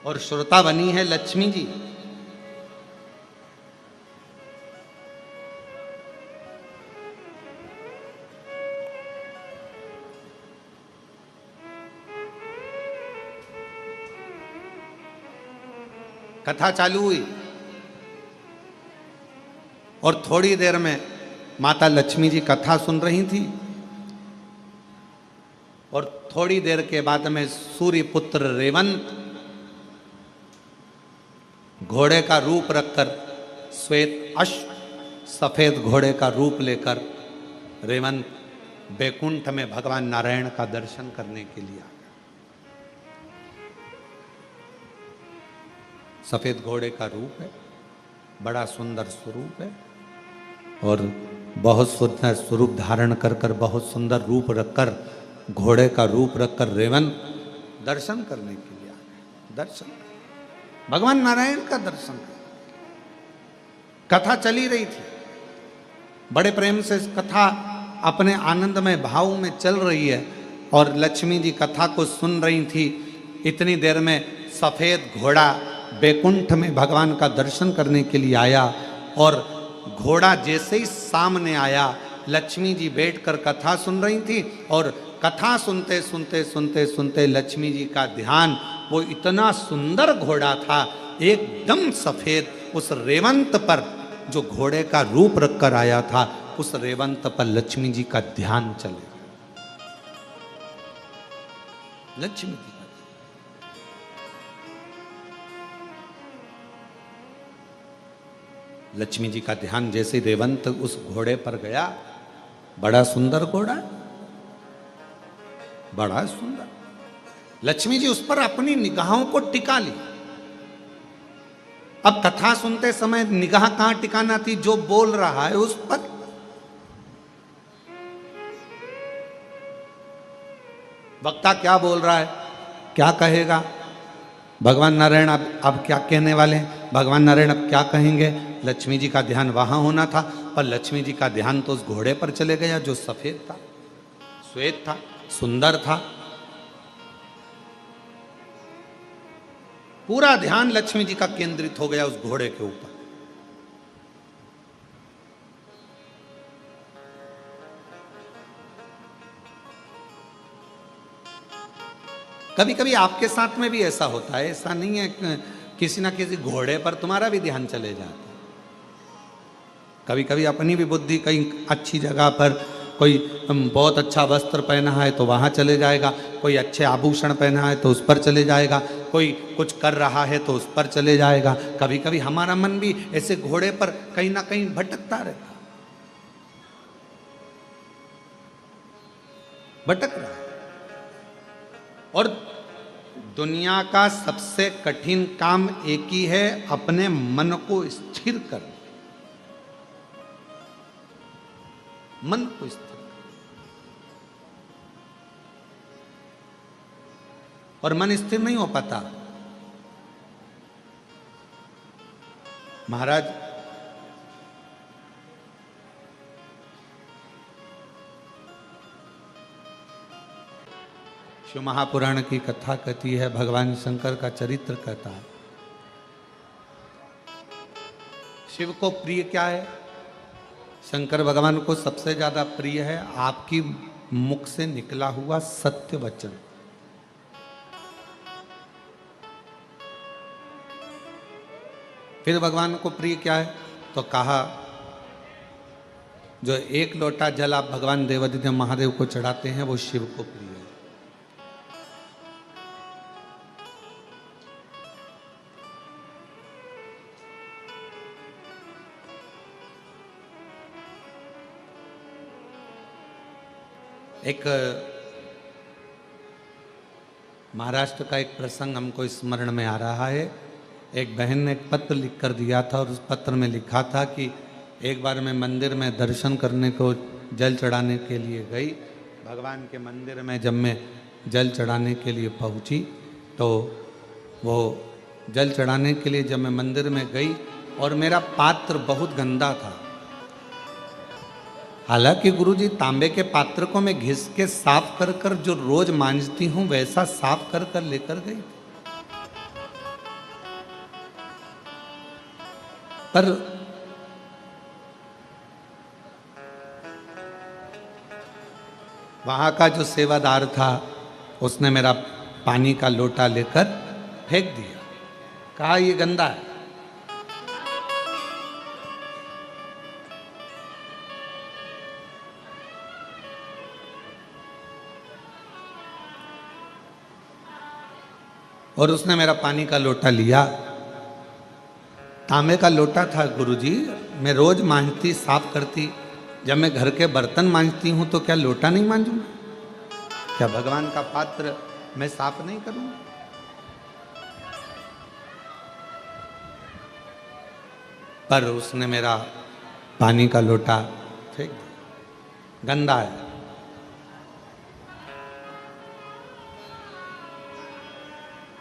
और श्रोता बनी है लक्ष्मी जी। कथा चालू हुई और थोड़ी देर में माता लक्ष्मी जी कथा सुन रही थी, और थोड़ी देर के बाद में सूर्य पुत्र रेवंत घोड़े का रूप रखकर, श्वेत अश्व सफेद घोड़े का रूप लेकर रेवंत बैकुंठ में भगवान नारायण का दर्शन करने के लिए आ गया। सफेद घोड़े का रूप है, बड़ा सुंदर स्वरूप है, और बहुत सुंदर स्वरूप धारण कर कर, बहुत सुंदर रूप रखकर, घोड़े का रूप रखकर रेवंत दर्शन करने के लिए आ गए। दर्शन, भगवान नारायण का दर्शन। कथा चली रही थी, बड़े प्रेम से कथा अपने आनंदमय भाव में चल रही है, और लक्ष्मी जी कथा को सुन रही थी। इतनी देर में सफेद घोड़ा बैकुंठ में भगवान का दर्शन करने के लिए आया, और घोड़ा जैसे ही सामने आया, लक्ष्मी जी बैठकर कथा सुन रही थी, और कथा सुनते सुनते सुनते सुनते लक्ष्मी जी का ध्यान, वो इतना सुंदर घोड़ा था, एकदम सफेद, उस रेवंत पर जो घोड़े का रूप रखकर आया था, उस रेवंत पर लक्ष्मी जी का ध्यान चले। लक्ष्मी जी, लक्ष्मी जी का ध्यान जैसे रेवंत उस घोड़े पर गया, बड़ा सुंदर घोड़ा, बड़ा सुंदर, लक्ष्मी जी उस पर अपनी निगाहों को टिका ली। अब कथा सुनते समय निगाह कहां टिकाना थी, जो बोल रहा है उस पर। वक्ता क्या बोल रहा है, क्या कहेगा, भगवान नारायण अब क्या कहने वाले हैं, भगवान नारायण अब क्या कहेंगे। लक्ष्मी जी का ध्यान वहां होना था, पर लक्ष्मी जी का ध्यान तो उस घोड़े पर चले गया जो सफेद था, श्वेत था, सुंदर था। पूरा ध्यान लक्ष्मी जी का केंद्रित हो गया उस घोड़े के ऊपर। कभी कभी आपके साथ में भी ऐसा होता है, ऐसा नहीं है किसी ना किसी घोड़े पर तुम्हारा भी ध्यान चले जाता है। कभी कभी अपनी भी बुद्धि कहीं अच्छी जगह पर, कोई बहुत अच्छा वस्त्र पहना है तो वहाँ चले जाएगा, कोई अच्छे आभूषण पहना है तो उस पर चले जाएगा, कोई कुछ कर रहा है तो उस पर चले जाएगा। कभी कभी हमारा मन भी ऐसे घोड़े पर कहीं ना कहीं भटकता रहता, भटक रहा है। और दुनिया का सबसे कठिन काम एक ही है, अपने मन को स्थिर करना, मन को स्थिर। और मन स्थिर नहीं हो पाता। महाराज शिव महापुराण की कथा कहती है, भगवान शंकर का चरित्र कहता है। शिव को प्रिय क्या है, शंकर भगवान को सबसे ज्यादा प्रिय है आपकी मुख से निकला हुआ सत्य वचन। फिर भगवान को प्रिय क्या है, तो कहा जो एक लोटा जल आप भगवान देवादिदेव महादेव को चढ़ाते हैं वो शिव को प्रिय है। एक महाराष्ट्र का एक प्रसंग हमको स्मरण में आ रहा है। एक बहन ने एक पत्र लिख कर दिया था और उस पत्र में लिखा था कि एक बार मैं मंदिर में दर्शन करने को जल चढ़ाने के लिए गई। भगवान के मंदिर में जब मैं जल चढ़ाने के लिए पहुंची तो वो जल चढ़ाने के लिए जब मैं मंदिर में गई और मेरा पात्र बहुत गंदा था। हालांकि गुरुजी तांबे के पात्र को मैं घिस के साफ कर कर जो रोज मांजती हूं वैसा साफ कर कर लेकर गई, पर वहां का जो सेवादार था उसने मेरा पानी का लोटा लेकर फेंक दिया, कहा ये गंदा है। और उसने मेरा पानी का लोटा लिया, तांबे का लोटा था गुरुजी, मैं रोज मांजती साफ करती, जब मैं घर के बर्तन मांजती हूं तो क्या लोटा नहीं मांजूंगा, क्या भगवान का पात्र मैं साफ नहीं करूंगा। पर उसने मेरा पानी का लोटा फेंक दिया, गंदा है।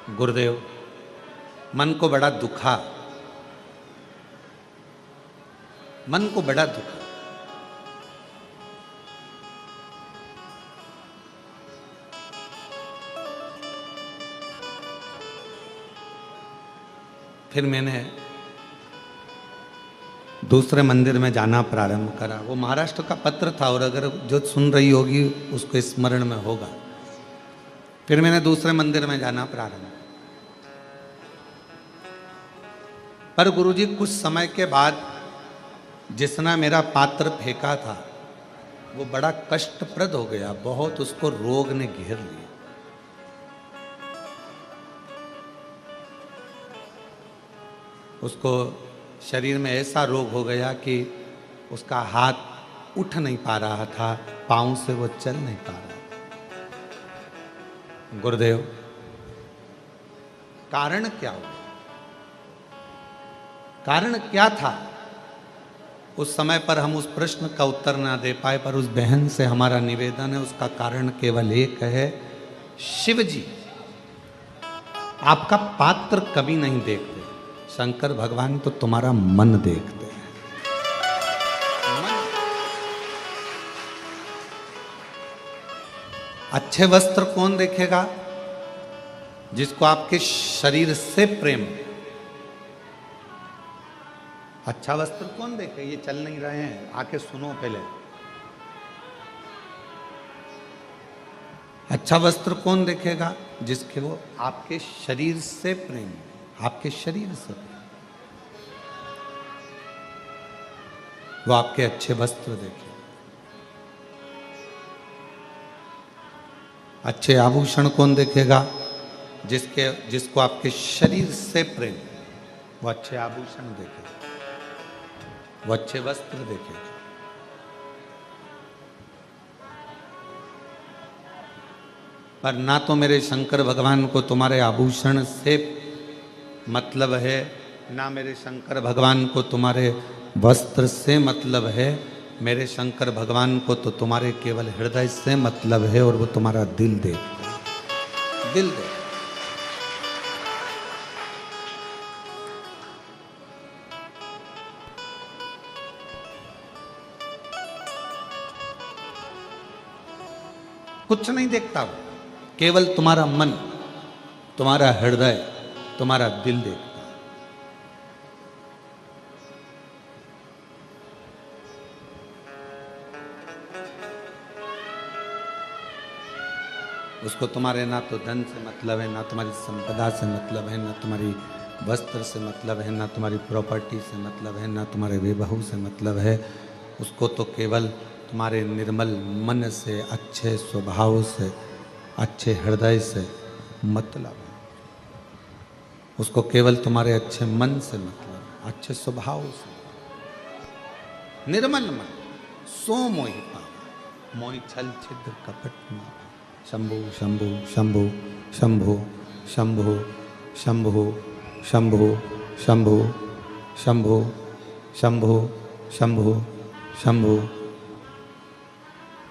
गुरुदेव मन को बड़ा दुखा, मन को बड़ा दुखा। फिर मैंने दूसरे मंदिर में जाना प्रारंभ करा। वो महाराष्ट्र का पत्र था और अगर जो सुन रही होगी उसको स्मरण में होगा। फिर मैंने दूसरे मंदिर में जाना प्रारंभ, पर गुरुजी कुछ समय के बाद जिसने मेरा पात्र फेंका था वो बड़ा कष्टप्रद हो गया, बहुत उसको रोग ने घेर लिया। उसको शरीर में ऐसा रोग हो गया कि उसका हाथ उठ नहीं पा रहा था, पांव से वो चल नहीं पा रहा। गुरुदेव, कारण क्या हुआ? कारण क्या था? उस समय पर हम उस प्रश्न का उत्तर ना दे पाए, पर उस बहन से हमारा निवेदन है, उसका कारण केवल एक है, शिव जी आपका पात्र कभी नहीं देखते, शंकर भगवान तो तुम्हारा मन देखते हैं। अच्छे वस्त्र कौन देखेगा? जिसको आपके शरीर से प्रेम। अच्छा वस्त्र कौन देखे? ये चल नहीं रहे हैं, आके सुनो पहले। अच्छा वस्त्र कौन देखेगा? जिसके वो आपके शरीर से प्रेम, आपके शरीर से प्रेम, वो आपके अच्छे वस्त्र देखे। अच्छे आभूषण कौन देखेगा? जिसको आपके शरीर से प्रेम, वो अच्छे आभूषण देखेगा, वो अच्छे वस्त्र देखेगा। पर ना तो मेरे शंकर भगवान को तुम्हारे आभूषण से मतलब है, ना मेरे शंकर भगवान को तुम्हारे वस्त्र से मतलब है। मेरे शंकर भगवान को तो तुम्हारे केवल हृदय से मतलब है, और वो तुम्हारा दिल देखता है, दिल देखता। कुछ नहीं देखता वो, केवल तुम्हारा मन, तुम्हारा हृदय, तुम्हारा दिल देखता है। उसको तुम्हारे ना तो धन से मतलब है, ना तुम्हारी संपदा से मतलब है, ना तुम्हारी वस्त्र से मतलब है, ना तुम्हारी प्रॉपर्टी से मतलब है, ना तुम्हारे वैभव से मतलब है। उसको तो केवल तुम्हारे निर्मल मन से, अच्छे स्वभाव से, अच्छे हृदय से मतलब है। उसको केवल तुम्हारे अच्छे मन से मतलब, अच्छे स्वभाव से। निर्मल मन सो मोहि पावा, मोहि छल छिद्र कपट मावा। शंभु शंभु शंभु शंभु शंभु शंभु शंभु शंभु शंभु शंभु शंभु शंभु।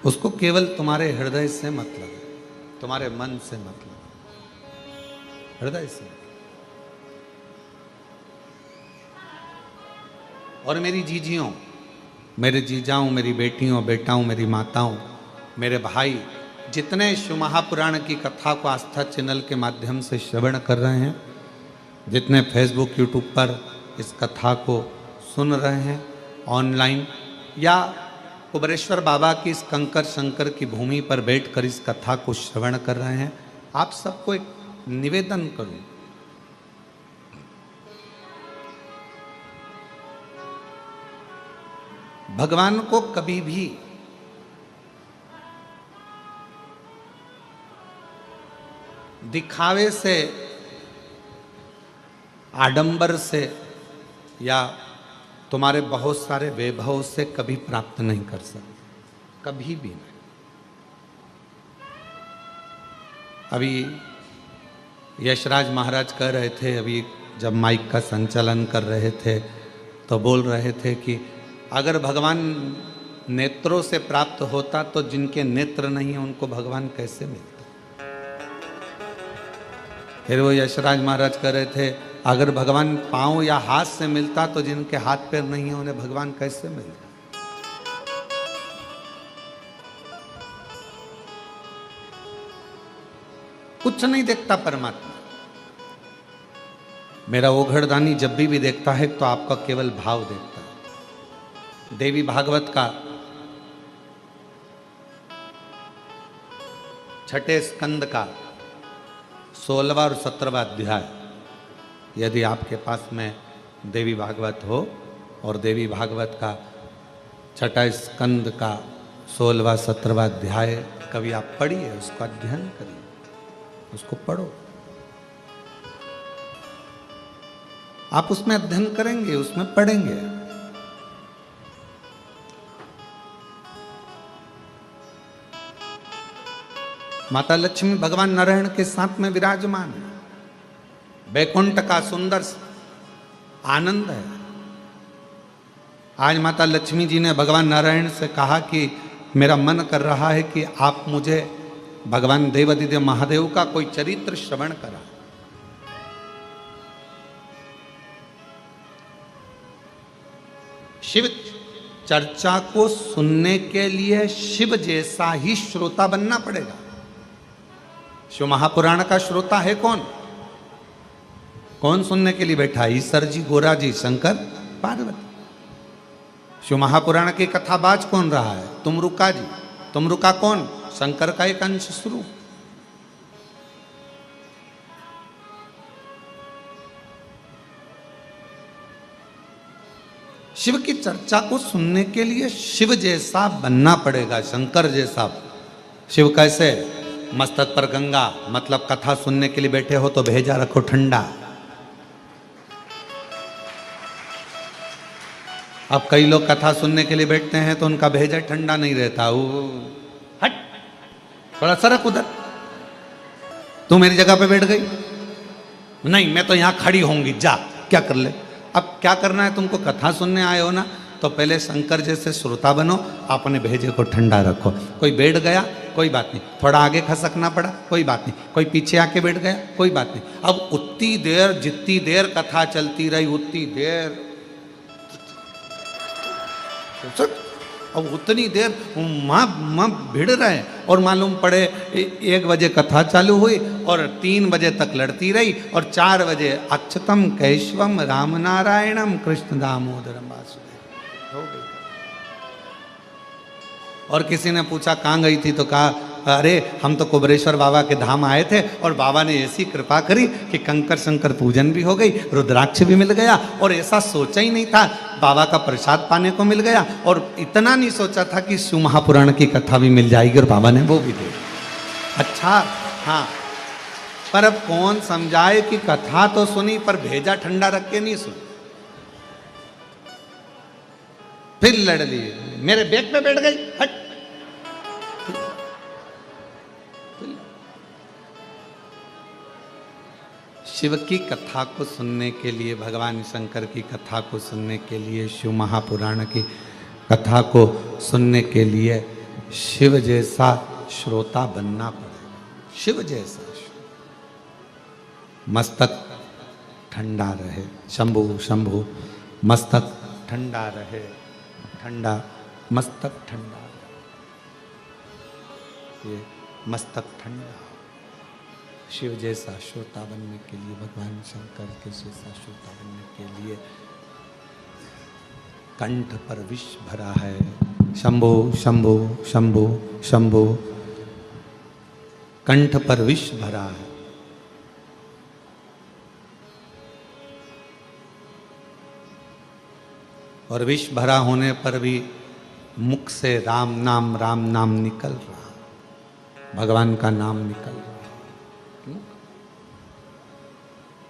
उसको केवल तुम्हारे हृदय से मतलब है, तुम्हारे मन से मतलब, हृदय से। और मेरी जीजियों, मेरे जीजाओं, मेरी बेटियों, बेटाओं, मेरी माताओं, मेरे भाई, जितने शिव महापुराण की कथा को आस्था चैनल के माध्यम से श्रवण कर रहे हैं, जितने फेसबुक यूट्यूब पर इस कथा को सुन रहे हैं ऑनलाइन, या कुबरेश्वर बाबा की इस कंकर शंकर की भूमि पर बैठकर इस कथा को श्रवण कर रहे हैं, आप सबको एक निवेदन करूं। भगवान को कभी भी दिखावे से, आडंबर से, या तुम्हारे बहुत सारे वैभव से कभी प्राप्त नहीं कर सकते, कभी भी नहीं। अभी यशराज महाराज कह रहे थे, अभी जब माइक का संचालन कर रहे थे तो बोल रहे थे कि अगर भगवान नेत्रों से प्राप्त होता तो जिनके नेत्र नहीं है उनको भगवान कैसे मिलता। फिर वो यशराज महाराज कह रहे थे, अगर भगवान पांव या हाथ से मिलता तो जिनके हाथ पैर नहीं है उन्हें भगवान कैसे मिलता। कुछ नहीं देखता परमात्मा। मेरा ओघड़दानी जब भी देखता है तो आपका केवल भाव देखता है। देवी भागवत का 6ठे स्कंद का 16वां और 17वां अध्याय, यदि आपके पास में देवी भागवत हो और देवी भागवत का 6ठा स्कंद का 16वां 17वां अध्याय कभी आप पढ़िए, उसका अध्ययन करिए, उसको पढ़ो। आप उसमें अध्ययन करेंगे, उसमें पढ़ेंगे। माता लक्ष्मी भगवान नारायण के साथ में विराजमान है। बैकुंठ का सुंदर आनंद है। आज माता लक्ष्मी जी ने भगवान नारायण से कहा कि मेरा मन कर रहा है कि आप मुझे भगवान देवादिदेव महादेव का कोई चरित्र श्रवण करा। शिव चर्चा को सुनने के लिए शिव जैसा ही श्रोता बनना पड़ेगा। शिव महापुराण का श्रोता है कौन? कौन सुनने के लिए बैठा? ईश्वर जी, गोरा जी, शंकर, पार्वती। शिव महापुराण की कथाबाज कौन रहा है? तुमरुका जी। तुमरुका कौन? शंकर का एक अंश स्वरूप। शिव की चर्चा को सुनने के लिए शिव जैसा बनना पड़ेगा, शंकर जैसा। शिव कैसे? मस्तक पर गंगा, मतलब कथा सुनने के लिए बैठे हो तो भेजा रखो ठंडा। अब कई लोग कथा सुनने के लिए बैठते हैं तो उनका भेजा ठंडा नहीं रहता। वो हट, थोड़ा सरक उधर। तू मेरी जगह पे बैठ गई? नहीं, मैं तो यहां खड़ी होंगी, जा क्या कर ले। अब क्या करना है तुमको? कथा सुनने आए हो ना, तो पहले शंकर जैसे श्रोता बनो, अपने भेजे को ठंडा रखो। कोई बैठ गया, कोई बात नहीं, थोड़ा आगे खसकना पड़ा, कोई बात नहीं, कोई पीछे आके बैठ गया, कोई बात नहीं। अब उतनी देर, जितनी देर कथा चलती रही उतनी देर, अब उतनी देर माँ भिड़ रहे। और मालूम पड़े 1 बजे कथा चालू हुई और 3 बजे तक लड़ती रही, और 4 बजे अक्षतम कैशवम राम नारायणम कृष्ण दामोदरम वासुदेव हो गई। और किसी ने पूछा कहाँ गई थी, तो कहा अरे हम तो कुबरेश्वर बाबा के धाम आए थे और बाबा ने ऐसी कृपा करी कि कंकर शंकर पूजन भी हो गई, रुद्राक्ष भी मिल गया, और ऐसा सोचा ही नहीं था, बाबा का प्रसाद पाने को मिल गया। और इतना नहीं सोचा था कि शिव महापुराण की कथा भी मिल जाएगी, और बाबा ने वो भी दे। अच्छा, हाँ, पर अब कौन समझाए कि कथा तो सुनी पर भेजा ठंडा रख के नहीं सुनी। फिर लड़ लिए, मेरे बैग पे बैठ गई, हट। शिव की कथा को सुनने के लिए, भगवान शंकर की कथा को सुनने के लिए, शिव महापुराण की कथा को सुनने के लिए शिव जैसा श्रोता बनना पड़ेगा। शिव जैसा मस्तक ठंडा रहे। शंभु शंभु, मस्तक ठंडा रहे, ठंडा, मस्तक ठंडा, ये मस्तक ठंडा। शिव जैसा श्रोता बनने के लिए, भगवान शंकर के जैसा श्रोता बनने के लिए कंठ पर विष भरा है। शंभो शंभो शंभो शंभो, कंठ पर विष भरा है। और विष भरा होने पर भी मुख से राम नाम निकल रहा, भगवान का नाम निकल रहा।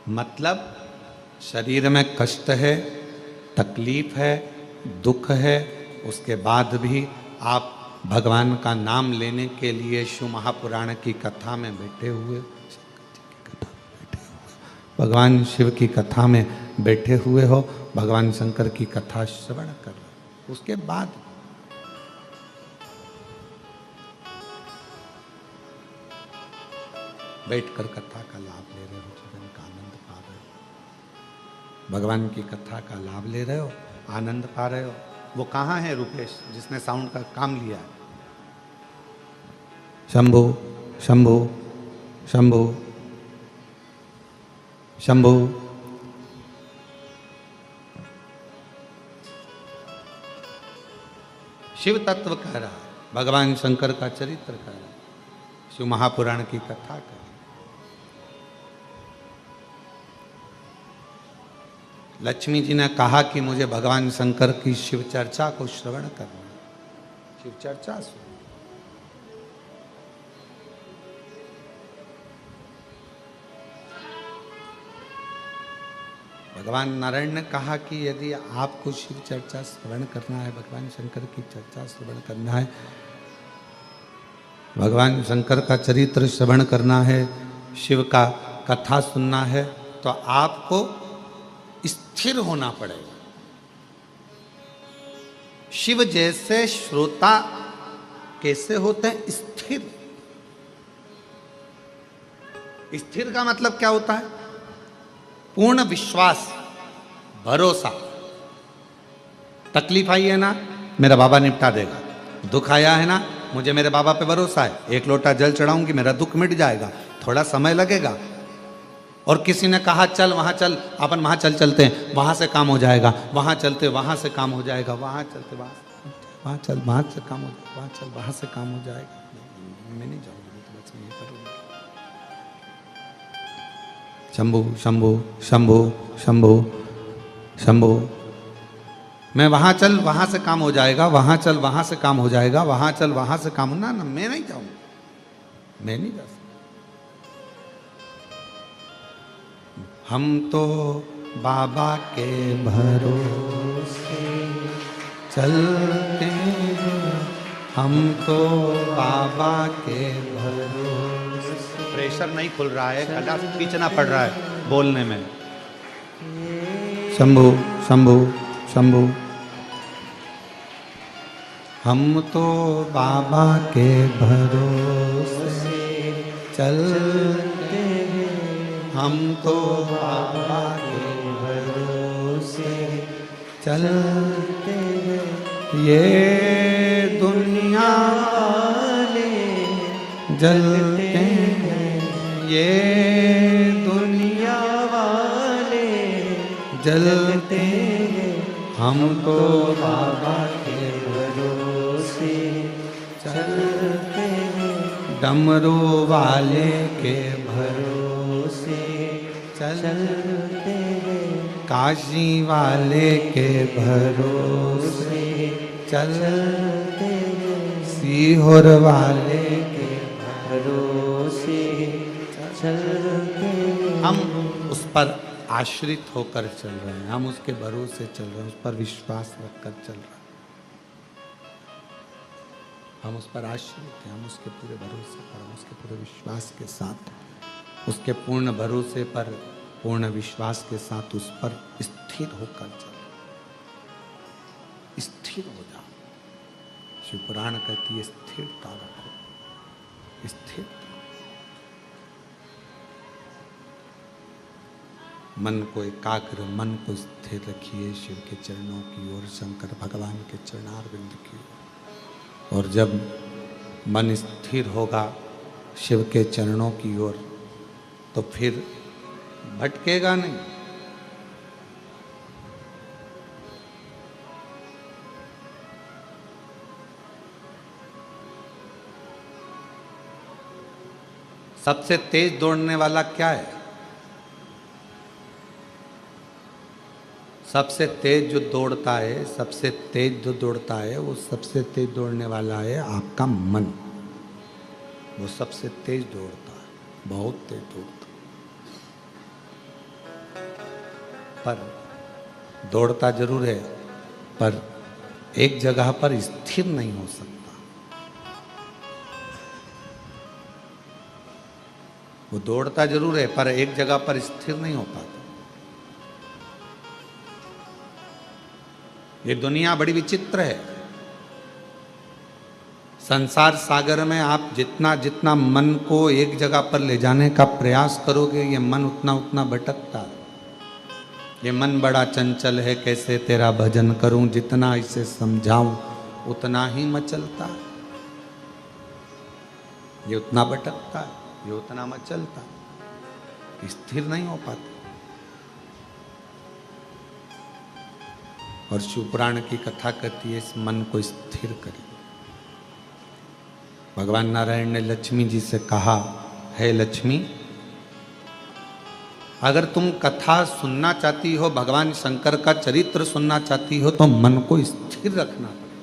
मतलब शरीर में कष्ट है, तकलीफ है, दुख है, उसके बाद भी आप भगवान का नाम लेने के लिए शिव महापुराण की कथा में बैठे हुए, भगवान शिव की कथा में बैठे हुए हो, भगवान शंकर की कथा श्रवण कर रहे हो, उसके बाद बैठकर कथा का लाभ ले रहे हो, जीवन का आनंद पा रहे हो, भगवान की कथा का लाभ ले रहे हो, आनंद पा रहे हो। वो कहाँ है रुपेश जिसने साउंड का काम लिया? शंभो शंभो शंभो शंभो। शिव तत्व कह रहा, भगवान शंकर का चरित्र कह रहा, शिव महापुराण की कथा कर। लक्ष्मी जी ने कहा कि मुझे भगवान शंकर की शिव चर्चा को श्रवण करना, शिव चर्चा सुन। भगवान नारायण ने कहा कि यदि आपको शिव चर्चा श्रवण करना है, भगवान शंकर की चर्चा श्रवण करना है, भगवान शंकर का चरित्र श्रवण करना है, शिव का कथा सुनना है, तो आपको स्थिर होना पड़ेगा। शिव जैसे श्रोता कैसे होते हैं? स्थिर। स्थिर का मतलब क्या होता है? पूर्ण विश्वास, भरोसा। तकलीफ आई है ना, मेरा बाबा निपटा देगा। दुख आया है ना, मुझे मेरे बाबा पे भरोसा है, एक लोटा जल चढ़ाऊंगी, मेरा दुख मिट जाएगा। थोड़ा समय लगेगा। और किसी ने कहा चल वहां चल, अपन वहां चलते हैं, वहां से काम हो जाएगा, वहां चलते वहां से काम हो जाएगा, वहां चलते वहां चल वहां से काम हो जाएगा, वहां चल वहां से काम हो जाएगा। मैं नहीं जाऊंगा, तो बस ये करूंगा। शंभू शंभू शंभू शंभू शंभू, मैं वहां चल वहां से काम हो जाएगा, वहां चल वहां से काम हो जाएगा, वहां चल वहां से काम ना, मैं नहीं जाऊंगा, मैं नहीं जा सकता। हम तो बाबा के भरोसे चलते हैं, हम तो बाबा के भरोसे। प्रेशर नहीं खुल रहा है, गला खींचना पड़ रहा है बोलने में। शंभू शंभू शंभू, हम तो बाबा के भरोसे चलते हैं, हम तो बाबा के भरोसे चलते हैं। ये दुनिया वाले जलते हैं, ये दुनिया वाले जलते हैं, हम तो बाबा के भरोसे चलते हैं। डमरू वाले के भरोसे चलते हैं, काशी वाले के भरोसे चलते हैं, सीहोर वाले के भरोसे चलते हैं। हम उस पर आश्रित होकर चल रहे हैं, हम उसके भरोसे चल रहे हैं, उस पर विश्वास रखकर चल रहे हैं, हम उस पर आश्रित हैं, हम उसके पूरे भरोसे पर, हम उसके पूरे विश्वास के साथ, उसके पूर्ण भरोसे पर, पूर्ण विश्वास के साथ उस पर स्थिर होकर चल। स्थिर हो जाओ। शिव पुराण कहती है स्थिरता रखो, स्थिर। मन को एकाग्र, मन को स्थिर रखिए शिव के चरणों की ओर, शंकर भगवान के चरणारविंद की ओर। और जब मन स्थिर होगा शिव के चरणों की ओर, तो फिर भटकेगा नहीं। सबसे तेज दौड़ने वाला क्या है? सबसे तेज जो दौड़ता है, सबसे तेज जो दौड़ता है, वो सबसे तेज दौड़ने वाला है आपका मन। वो सबसे तेज दौड़ता है, बहुत तेज दौड़ता है। पर दौड़ता जरूर है, पर एक जगह पर स्थिर नहीं हो सकता। वो दौड़ता जरूर है, पर एक जगह पर स्थिर नहीं हो पाता। ये दुनिया बड़ी विचित्र है। संसार सागर में आप जितना जितना मन को एक जगह पर ले जाने का प्रयास करोगे, ये मन उतना उतना भटकता है। ये मन बड़ा चंचल है, कैसे तेरा भजन करूं, जितना इसे समझाऊं उतना ही मचलता है। ये उतना भटकता है, ये उतना मचलता है, स्थिर नहीं हो पाता। और शिवपुराण की कथा कहती है इस मन को स्थिर करिए। भगवान नारायण ने लक्ष्मी जी से कहा, हे लक्ष्मी, अगर तुम कथा सुनना चाहती हो, भगवान शंकर का चरित्र सुनना चाहती हो, तो मन को स्थिर रखना पड़ेगा।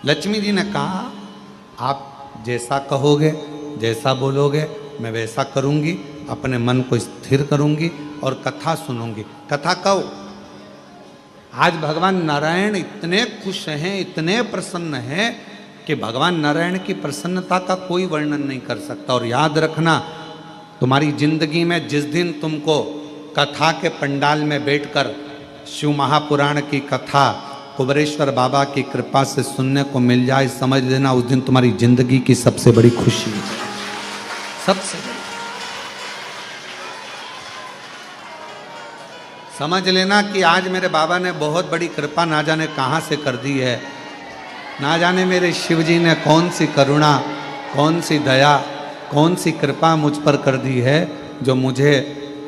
लक्ष्मी जी ने कहा, आप जैसा कहोगे, जैसा बोलोगे, मैं वैसा करूंगी, अपने मन को स्थिर करूंगी और कथा सुनूंगी। कथा कहो। आज भगवान नारायण इतने खुश हैं, इतने प्रसन्न हैं कि भगवान नारायण की प्रसन्नता का कोई वर्णन नहीं कर सकता। और याद रखना, तुम्हारी जिंदगी में जिस दिन तुमको कथा के पंडाल में बैठकर शिव महापुराण की कथा कुबेरेश्वर बाबा की कृपा से सुनने को मिल जाए, समझ लेना उस दिन तुम्हारी जिंदगी की सबसे बड़ी खुशी है, सबसे बड़ी। समझ लेना कि आज मेरे बाबा ने बहुत बड़ी कृपा ना जाने कहाँ से कर दी है, ना जाने मेरे शिव जी ने कौन सी करुणा, कौन सी दया, कौन सी कृपा मुझ पर कर दी है, जो मुझे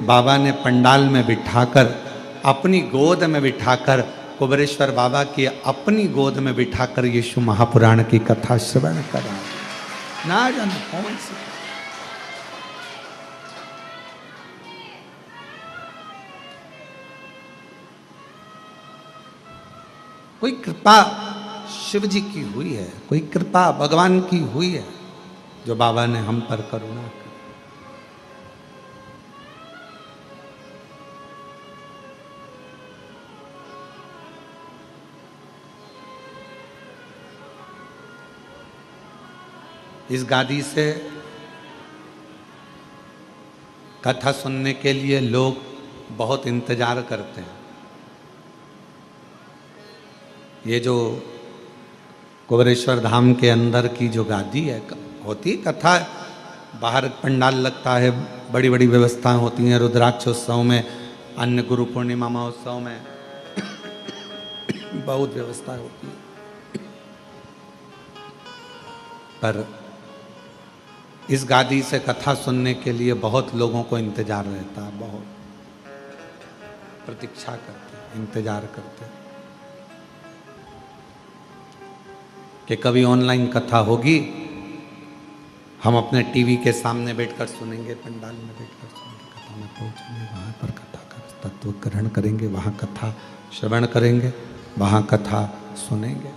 बाबा ने पंडाल में बिठाकर, अपनी गोद में बिठाकर, कुबेरेश्वर बाबा की अपनी गोद में बिठाकर यीशु महापुराण की कथा श्रवण करा। ना जाने कौन सी। कोई कृपा शिव जी की हुई है, कोई कृपा भगवान की हुई है, जो बाबा ने हम पर करुणा की। इस गादी से कथा सुनने के लिए लोग बहुत इंतजार करते हैं। ये जो कुबेरेश्वर धाम के अंदर की जो गादी है, होती कथा, बाहर पंडाल लगता है, बड़ी बड़ी व्यवस्थाएं होती हैं, रुद्राक्षोत्सव में, अन्य गुरु पूर्णिमा महोत्सव में बहुत व्यवस्थाएं होती है। पर इस गादी से कथा सुनने के लिए बहुत लोगों को इंतजार रहता है, बहुत प्रतीक्षा करते हैं, इंतजार करते हैं कि कभी ऑनलाइन कथा होगी, हम अपने टीवी के सामने बैठकर सुनेंगे, पंडाल में बैठकर सुनेंगे, कथा में पहुंचेंगे, वहां पर कथा का तत्व ग्रहण करेंगे, वहां कथा श्रवण करेंगे, वहां कथा सुनेंगे,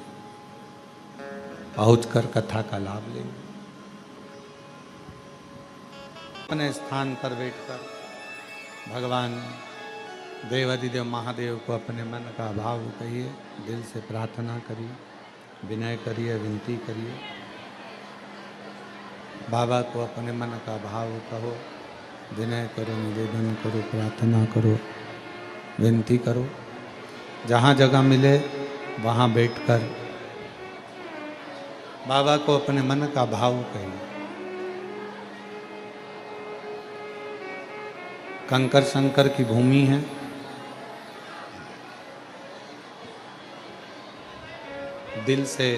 पहुंचकर कथा का लाभ लेंगे। अपने स्थान पर बैठकर भगवान देवाधिदेव महादेव को अपने मन का भाव कहिए, दिल से प्रार्थना करिए, विनय करिए, विनती करिए। बाबा को अपने मन का भाव कहो, विनय करो, निवेदन करो, प्रार्थना करो, विनती करो। जहाँ जगह मिले वहाँ बैठकर बाबा को अपने मन का भाव कहिए। कंकर शंकर की भूमि है, दिल से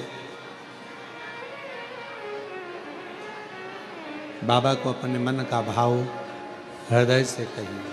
बाबा को अपने मन का भाव हृदय से कहिए।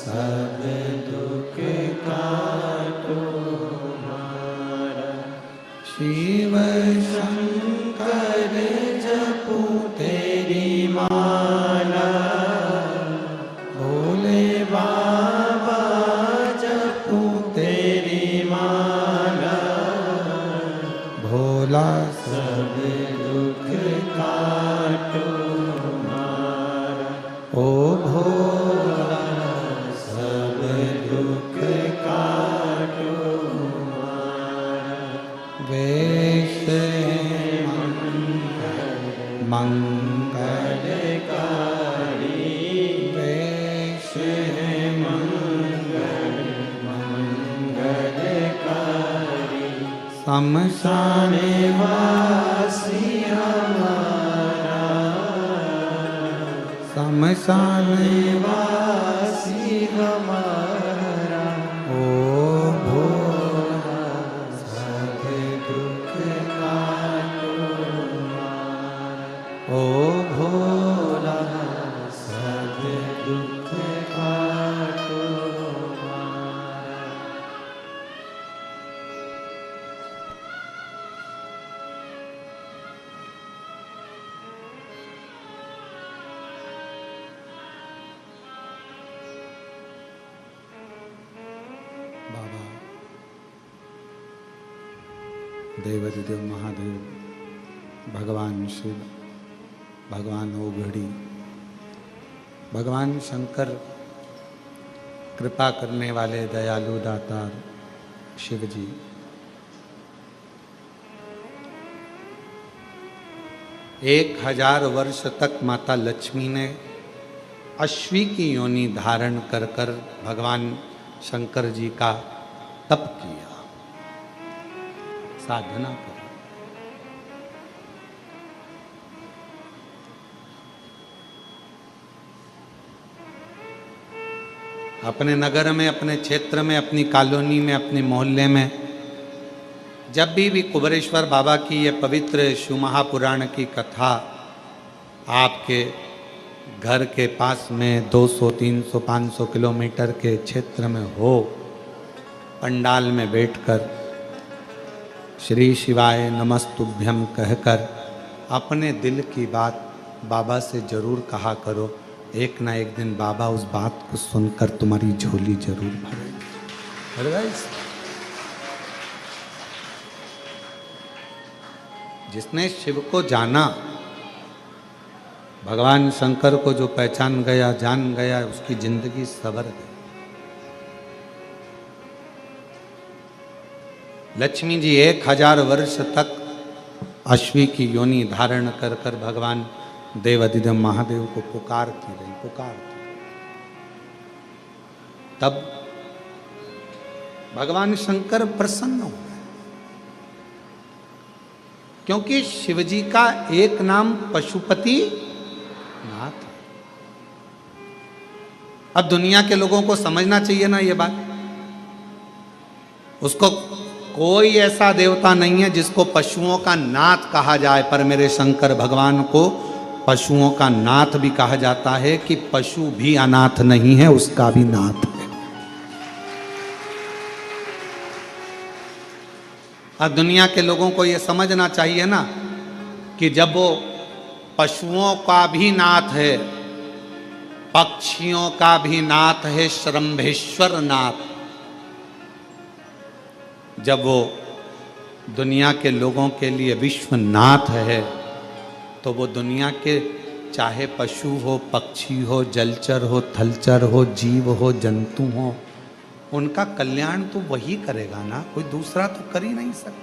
सब ओ भोला सब दुख काटो हमारा, वेश मंगलकारी, वेश मंगलकारी, शमशान वासी हमारा, शमशान वासी हमारा, ओ भोला सब दुख काटो हमारा, ओ भोला सब दुख काटो हमारा। बाबा देवाधिदेव महादेव, भगवान शिव, भगवान ओघड़ी, भगवान शंकर, कृपा करने वाले दयालु दातार शिव जी, 1000 वर्ष तक माता लक्ष्मी ने अश्वी की योनि धारण कर कर भगवान शंकर जी का तप किया, साधना कर। अपने नगर में, अपने क्षेत्र में, अपनी कॉलोनी में, अपने मोहल्ले में जब भी कुबेरेश्वर बाबा की ये पवित्र शिव महापुराण की कथा आपके घर के पास में 200, 300, 500 किलोमीटर के क्षेत्र में हो, पंडाल में बैठकर श्री शिवाय नमस्तुभ्यम कहकर अपने दिल की बात बाबा से जरूर कहा करो। एक ना एक दिन बाबा उस बात को सुनकर तुम्हारी झोली जरूर भरेंगे। जिसने शिव को जाना, भगवान शंकर को जो पहचान गया, जान गया, उसकी जिंदगी सवर गई। लक्ष्मी जी 1000 वर्ष तक अश्वी की योनि धारण कर कर भगवान देवाधिदेव महादेव को पुकारती रही, पुकारती। तब भगवान शंकर प्रसन्न हो, क्योंकि शिवजी का एक नाम पशुपति नाथ। अब दुनिया के लोगों को समझना चाहिए ना ये बात। उसको कोई ऐसा देवता नहीं है जिसको पशुओं का नाथ कहा जाए, पर मेरे शंकर भगवान को पशुओं का नाथ भी कहा जाता है कि पशु भी अनाथ नहीं है, उसका भी नाथ है। अब दुनिया के लोगों को यह समझना चाहिए ना कि जब वो पशुओं का भी नाथ है, पक्षियों का भी नाथ है, श्रम्भेश्वर नाथ, जब वो दुनिया के लोगों के लिए विश्वनाथ है, तो वो दुनिया के चाहे पशु हो, पक्षी हो, जलचर हो, थलचर हो, जीव हो, जंतु हो, उनका कल्याण तो वही करेगा ना, कोई दूसरा तो कर ही नहीं सकता।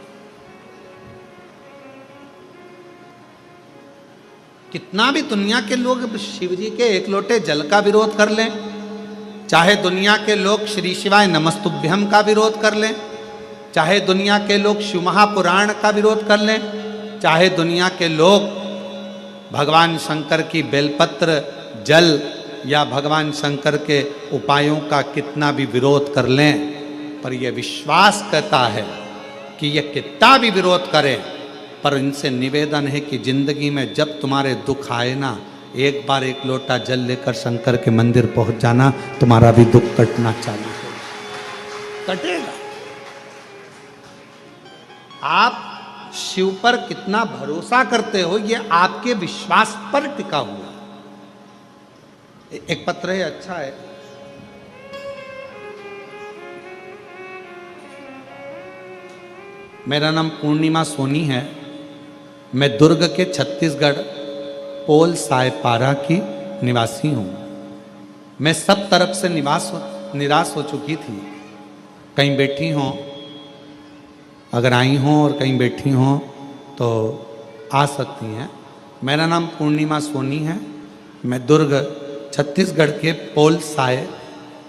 कितना भी दुनिया के लोग शिव जी के एक लोटे जल का विरोध कर लें, चाहे दुनिया के लोग श्री शिवाय नमस्तुभ्यम का विरोध कर लें, चाहे दुनिया के लोग शिव महापुराण का विरोध कर लें, चाहे दुनिया के लोग भगवान शंकर की बेलपत्र जल या भगवान शंकर के उपायों का कितना भी विरोध कर लें, पर यह विश्वास कहता है कि यह कितना भी विरोध करें, पर इनसे निवेदन है कि जिंदगी में जब तुम्हारे दुख आए ना, एक बार एक लोटा जल लेकर शंकर के मंदिर पहुंच जाना, तुम्हारा भी दुख कटना चालू हो कटेगा। आप शिव पर कितना भरोसा करते हो, ये आपके विश्वास पर टिका हुआ। एक पत्र है, अच्छा है। मेरा नाम पूर्णिमा सोनी है, मैं दुर्ग के छत्तीसगढ़ पोल सायपारा की निवासी हूं। मैं सब तरफ से निराश हो चुकी थी। कहीं बैठी हों, अगर आई हों और कहीं बैठी हों तो आ सकती हैं। मेरा नाम पूर्णिमा सोनी है। मैं दुर्ग छत्तीसगढ़ के पोल साय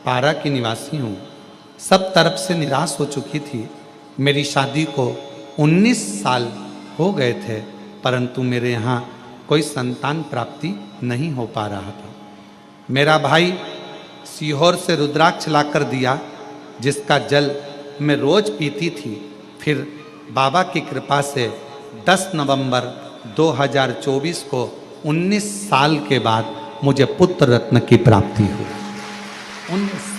पारा की निवासी हूँ। सब तरफ से निराश हो चुकी थी। मेरी शादी को 19 साल हो गए थे, परंतु मेरे यहाँ कोई संतान प्राप्ति नहीं हो पा रहा था। मेरा भाई सीहोर से रुद्राक्ष लाकर दिया, जिसका जल मैं रोज पीती थी। फिर बाबा की कृपा से 10 नवंबर 2024 को 19 साल के बाद मुझे पुत्र रत्न की प्राप्ति हुई। 19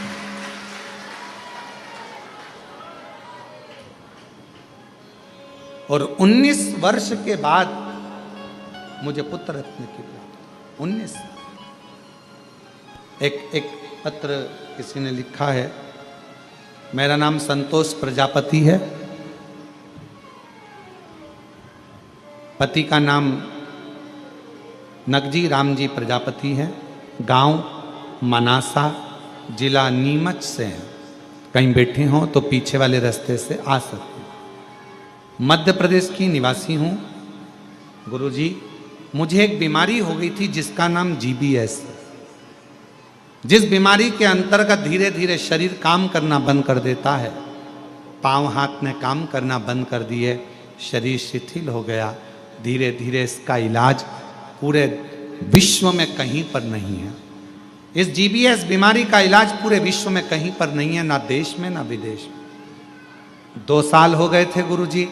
और 19 वर्ष के बाद मुझे पुत्र रत्न की प्राप्ति। 19 एक पत्र किसी ने लिखा है। मेरा नाम संतोष प्रजापति है। पति का नाम नगजी रामजी प्रजापति है। गांव मनासा, जिला नीमच से हैं। कहीं बैठे हों तो पीछे वाले रास्ते से आ सकते हैं। मध्य प्रदेश की निवासी हूँ। गुरुजी, मुझे एक बीमारी हो गई थी जिसका नाम GBS है। जिस बीमारी के अंतर्गत धीरे धीरे शरीर काम करना बंद कर देता है। पांव हाथ ने काम करना बंद कर दिए, शरीर शिथिल हो गया। धीरे धीरे इसका इलाज पूरे विश्व में कहीं पर नहीं है। इस GBS बीमारी का इलाज पूरे विश्व में कहीं पर नहीं है, ना देश में ना विदेश में। 2 साल हो गए थे गुरुजी,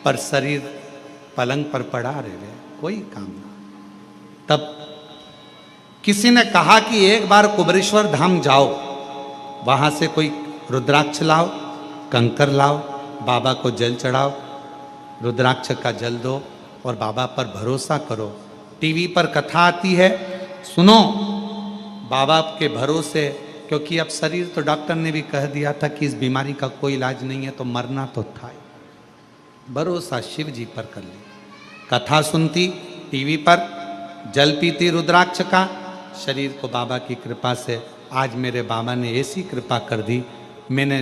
पर शरीर पलंग पर पड़ा रहे, कोई काम ना। तब किसी ने कहा कि एक बार कुबरेश्वर धाम जाओ, वहां से कोई रुद्राक्ष लाओ, कंकर लाओ, बाबा को जल चढ़ाओ, रुद्राक्ष का जल दो और बाबा पर भरोसा करो। टीवी पर कथा आती है, सुनो बाबा के भरोसे, क्योंकि अब शरीर तो डॉक्टर ने भी कह दिया था कि इस बीमारी का कोई इलाज नहीं है, तो मरना तो था ही। भरोसा शिव जी पर कर ली। कथा सुनती टीवी पर, जल पीती रुद्राक्ष का, शरीर को बाबा की कृपा से आज मेरे बाबा ने ऐसी कृपा कर दी। मैंने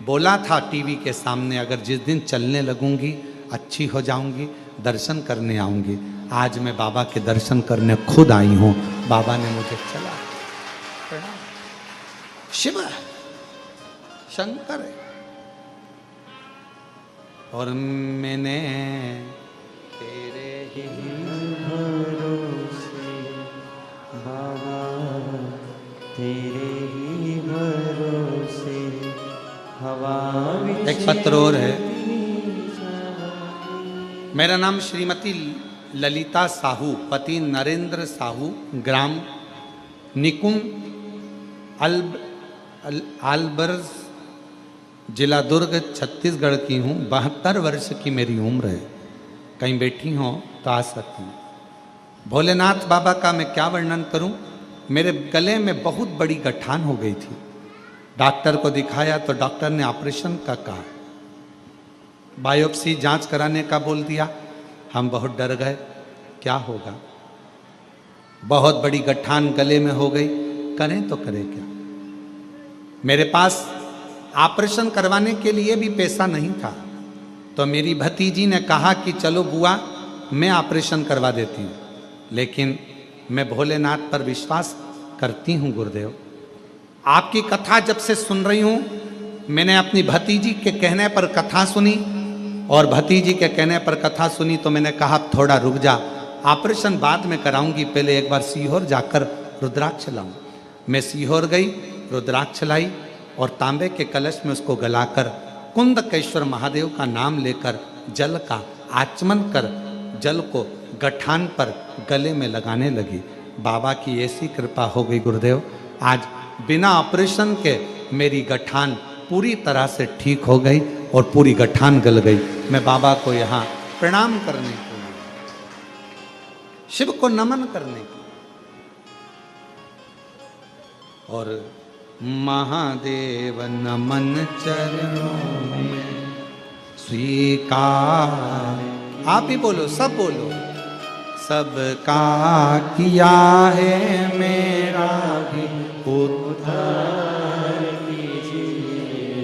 बोला था टीवी के सामने, अगर जिस दिन चलने लगूंगी अच्छी हो जाऊंगी, दर्शन करने आऊंगी। आज मैं बाबा के दर्शन करने खुद आई हूँ। बाबा ने मुझे चला। शिव शंकर है। और मैंने तेरे ही भरोसे बाबा, तेरे ही भरोसे हवा। एक पत्र और है। मेरा नाम श्रीमती ललिता साहू, पति नरेंद्र साहू, ग्राम निकुम आलबर्ज, जिला दुर्ग छत्तीसगढ़ की हूँ। 72 वर्ष की मेरी उम्र है। कहीं बैठी हो तो आ सकती हूँ। भोलेनाथ बाबा का मैं क्या वर्णन करूं। मेरे गले में बहुत बड़ी गठान हो गई थी। डॉक्टर को दिखाया तो डॉक्टर ने ऑपरेशन का कहा, बायोप्सी जांच कराने का बोल दिया। हम बहुत डर गए, क्या होगा। बहुत बड़ी गठान गले में हो गई, करें तो करें क्या। मेरे पास ऑपरेशन करवाने के लिए भी पैसा नहीं था, तो मेरी भतीजी ने कहा कि चलो बुआ मैं ऑपरेशन करवा देती हूँ। लेकिन मैं भोलेनाथ पर विश्वास करती हूँ गुरुदेव। आपकी कथा जब से सुन रही हूँ, मैंने अपनी भतीजी के कहने पर कथा सुनी, और भतीजी के कहने पर कथा सुनी तो मैंने कहा थोड़ा रुक जा, ऑपरेशन बाद में कराऊंगी, पहले एक बार सीहोर जाकर रुद्राक्ष लाऊं। मैं सीहोर गई, रुद्राक्ष लाई और तांबे के कलश में उसको गलाकर कुंदकेश्वर महादेव का नाम लेकर जल का आचमन कर जल को गठान पर गले में लगाने लगी। बाबा की ऐसी कृपा हो गई गुरुदेव, आज बिना ऑपरेशन के मेरी गठान पूरी तरह से ठीक हो गई और पूरी गठान गल गई। मैं बाबा को यहाँ प्रणाम करने के लिए, शिव को नमन करने के लिए, और महादेव नमन चरणों में स्वीकार। आप ही बोलो, सब बोलो। सबका किया है मेरा भी उद्धार कीजिए,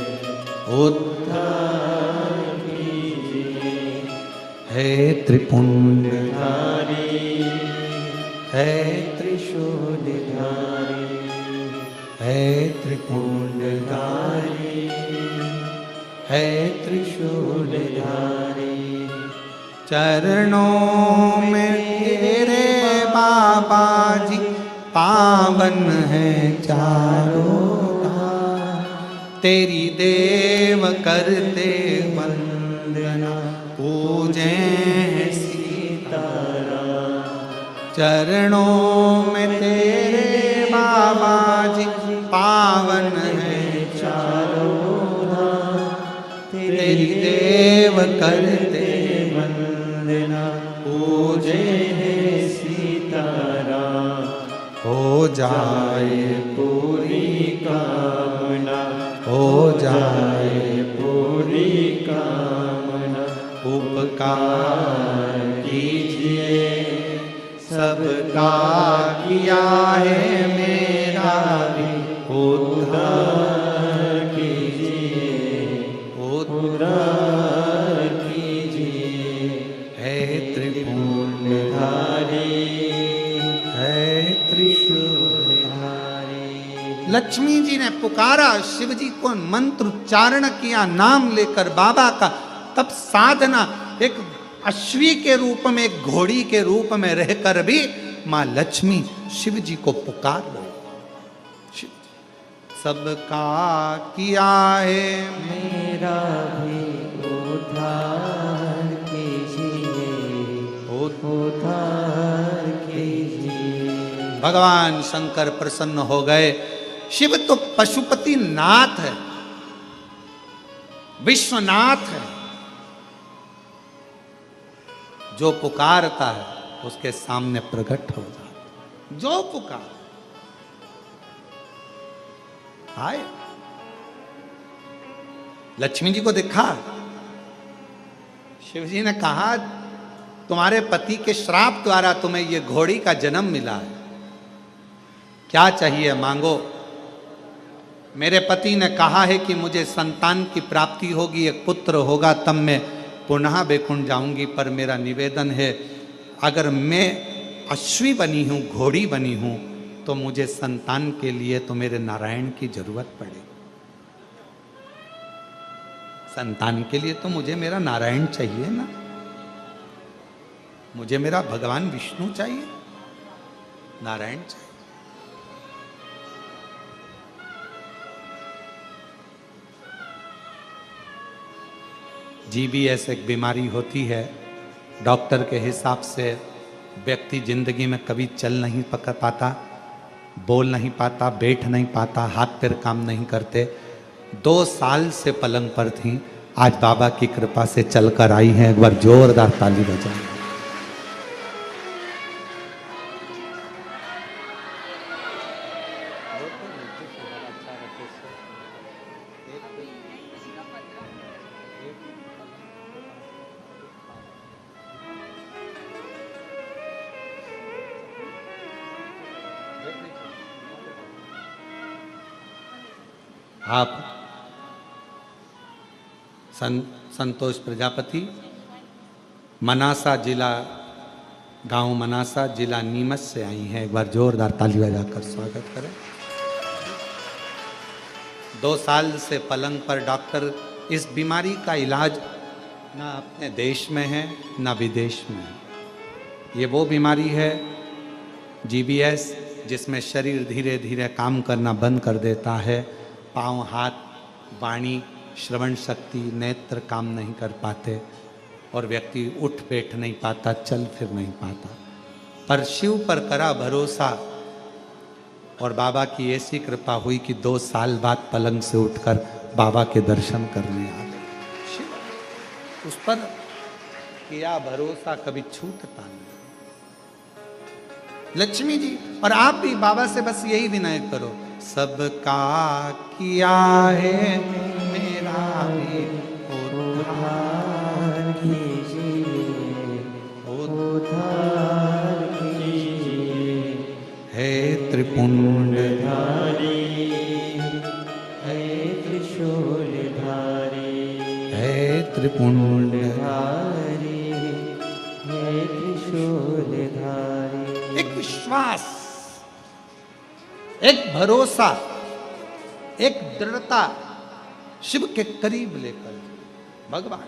उद्धार कीजिए। हे त्रिपुंडधारी, है त्रिशूलधारी, हे त्रिपुंडधारी, है त्रिशूलधारी। चरणों में तेरे बाबा जी पावन है चारों धाम। तेरी देव करते वंदना पूजे सीताराम। चरणों में तेरे बाबा जी पावन है चारों धाम। तेरी देव करते वंदना पूजे है सीताराम। हो जाए पूरी कामना, हो जाए पूरी कामना। उपकार कीजिए, सबका किया है मेरा भी उद्धार कीजिए, उद्धार कीजिए। है त्रिपुंडधारी, है त्रिशूलधारी। लक्ष्मी जी ने पुकारा, शिव जी को मंत्र उच्चारण किया, नाम लेकर बाबा का। तब साधना एक अश्वी के रूप में, एक घोड़ी के रूप में रहकर भी मां लक्ष्मी शिव जी को पुकार रही। सबका किया है मेरा भी उद्धार कीजिए, उद्धार कीजिए। भगवान शंकर प्रसन्न हो गए। शिव तो पशुपति नाथ है, विश्वनाथ है। जो पुकारता है उसके सामने प्रकट हो जाता। जो पुकार आए, लक्ष्मी जी को देखा। शिव जी ने कहा, तुम्हारे पति के श्राप द्वारा तुम्हें ये घोड़ी का जन्म मिला है, क्या चाहिए मांगो। मेरे पति ने कहा है कि मुझे संतान की प्राप्ति होगी, एक पुत्र होगा, तब मैं पुनः वैकुंठ जाऊंगी। पर मेरा निवेदन है, अगर मैं अश्वी बनी हूं, घोड़ी बनी हूं, तो मुझे संतान के लिए तो मेरे नारायण की जरूरत पड़ेगी। संतान के लिए तो मुझे मेरा नारायण चाहिए ना, मुझे मेरा भगवान विष्णु चाहिए, नारायण चाहिए। जीबीएस एक बीमारी होती है, डॉक्टर के हिसाब से व्यक्ति जिंदगी में कभी चल नहीं पाता, बोल नहीं पाता, बैठ नहीं पाता, हाथ पैर काम नहीं करते। 2 साल से पलंग पर थी, आज बाबा की कृपा से चलकर आई हैं। एक बार जोरदार ताली बजाएं। आप संतोष प्रजापति, मनासा जिला, गांव मनासा, जिला नीमच से आई हैं। एक बार जोरदार ताली बजाकर स्वागत करें। 2 साल से पलंग पर डॉक्टर इस बीमारी का इलाज ना अपने देश में है ना विदेश में है। ये वो बीमारी है जीबीएस, जिसमें शरीर धीरे धीरे काम करना बंद कर देता है। पाँव, हाथ, वाणी, श्रवण शक्ति, नेत्र काम नहीं कर पाते और व्यक्ति उठ बैठ नहीं पाता, चल फिर नहीं पाता। पर शिव पर करा भरोसा और बाबा की ऐसी कृपा हुई कि 2 साल बाद पलंग से उठकर बाबा के दर्शन करने आ गए। शिव उस पर किया भरोसा, कभी छूटता नहीं। लक्ष्मी जी और आप भी बाबा से बस यही विनय करो, सबका किया है मेरा भी उद्धार कीजिए, उद्धार कीजिए। हे त्रिपुंडधारी, हे त्रिशूलधारी, हे त्रिपुंडधारी। हे त्रिशूलधारी। एक विश्वास, एक भरोसा, एक दृढ़ता शिव के करीब लेकर भगवान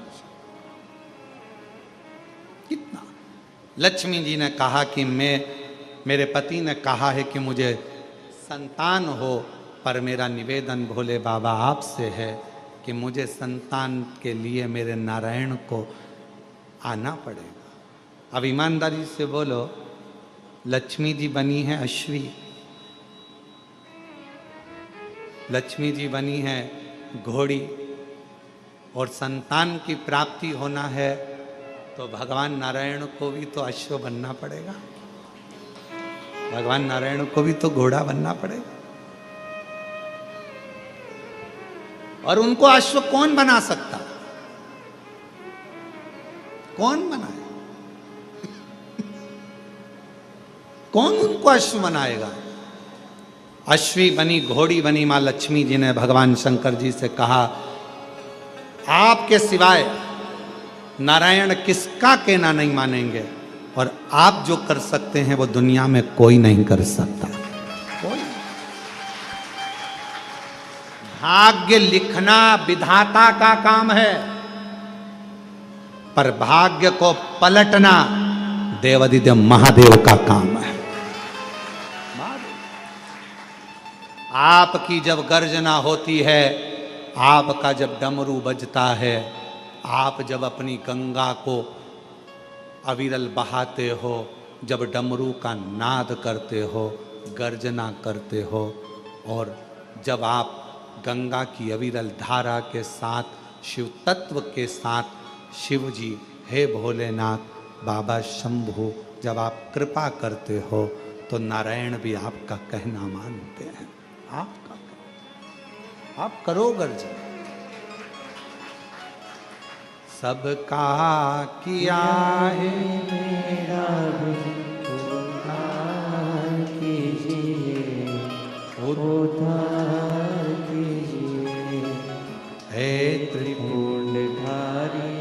कितना। लक्ष्मी जी ने कहा कि मेरे पति ने कहा है कि मुझे संतान हो, पर मेरा निवेदन भोले बाबा आपसे है कि मुझे संतान के लिए मेरे नारायण को आना पड़ेगा। अब ईमानदारी से बोलो, लक्ष्मी जी बनी है अश्वी, लक्ष्मी जी बनी है घोड़ी, और संतान की प्राप्ति होना है तो भगवान नारायण को भी तो अश्व बनना पड़ेगा, भगवान नारायण को भी तो घोड़ा बनना पड़ेगा। और उनको अश्व कौन बना सकता? कौन बनाए? कौन उनको अश्व बनाएगा? अश्वी बनी, घोड़ी बनी मां लक्ष्मी जी ने भगवान शंकर जी से कहा, आपके सिवाय नारायण किसका कहना नहीं मानेंगे, और आप जो कर सकते हैं वो दुनिया में कोई नहीं कर सकता। कोई। भाग्य लिखना विधाता का काम है, पर भाग्य को पलटना देवादिदेव महादेव का काम है। आपकी जब गर्जना होती है, आपका जब डमरू बजता है, आप जब अपनी गंगा को अविरल बहाते हो, जब डमरू का नाद करते हो, गर्जना करते हो, और जब आप गंगा की अविरल धारा के साथ, शिव तत्व के साथ, शिव जी हे भोलेनाथ बाबा शंभु जब आप कृपा करते हो, तो नारायण भी आपका कहना मानते हैं। आपका आप करो गर्जन। सबका किया है मेरा भी उद्धार कीजिए, उद्धार कीजिए। हे त्रिपुंडधारी,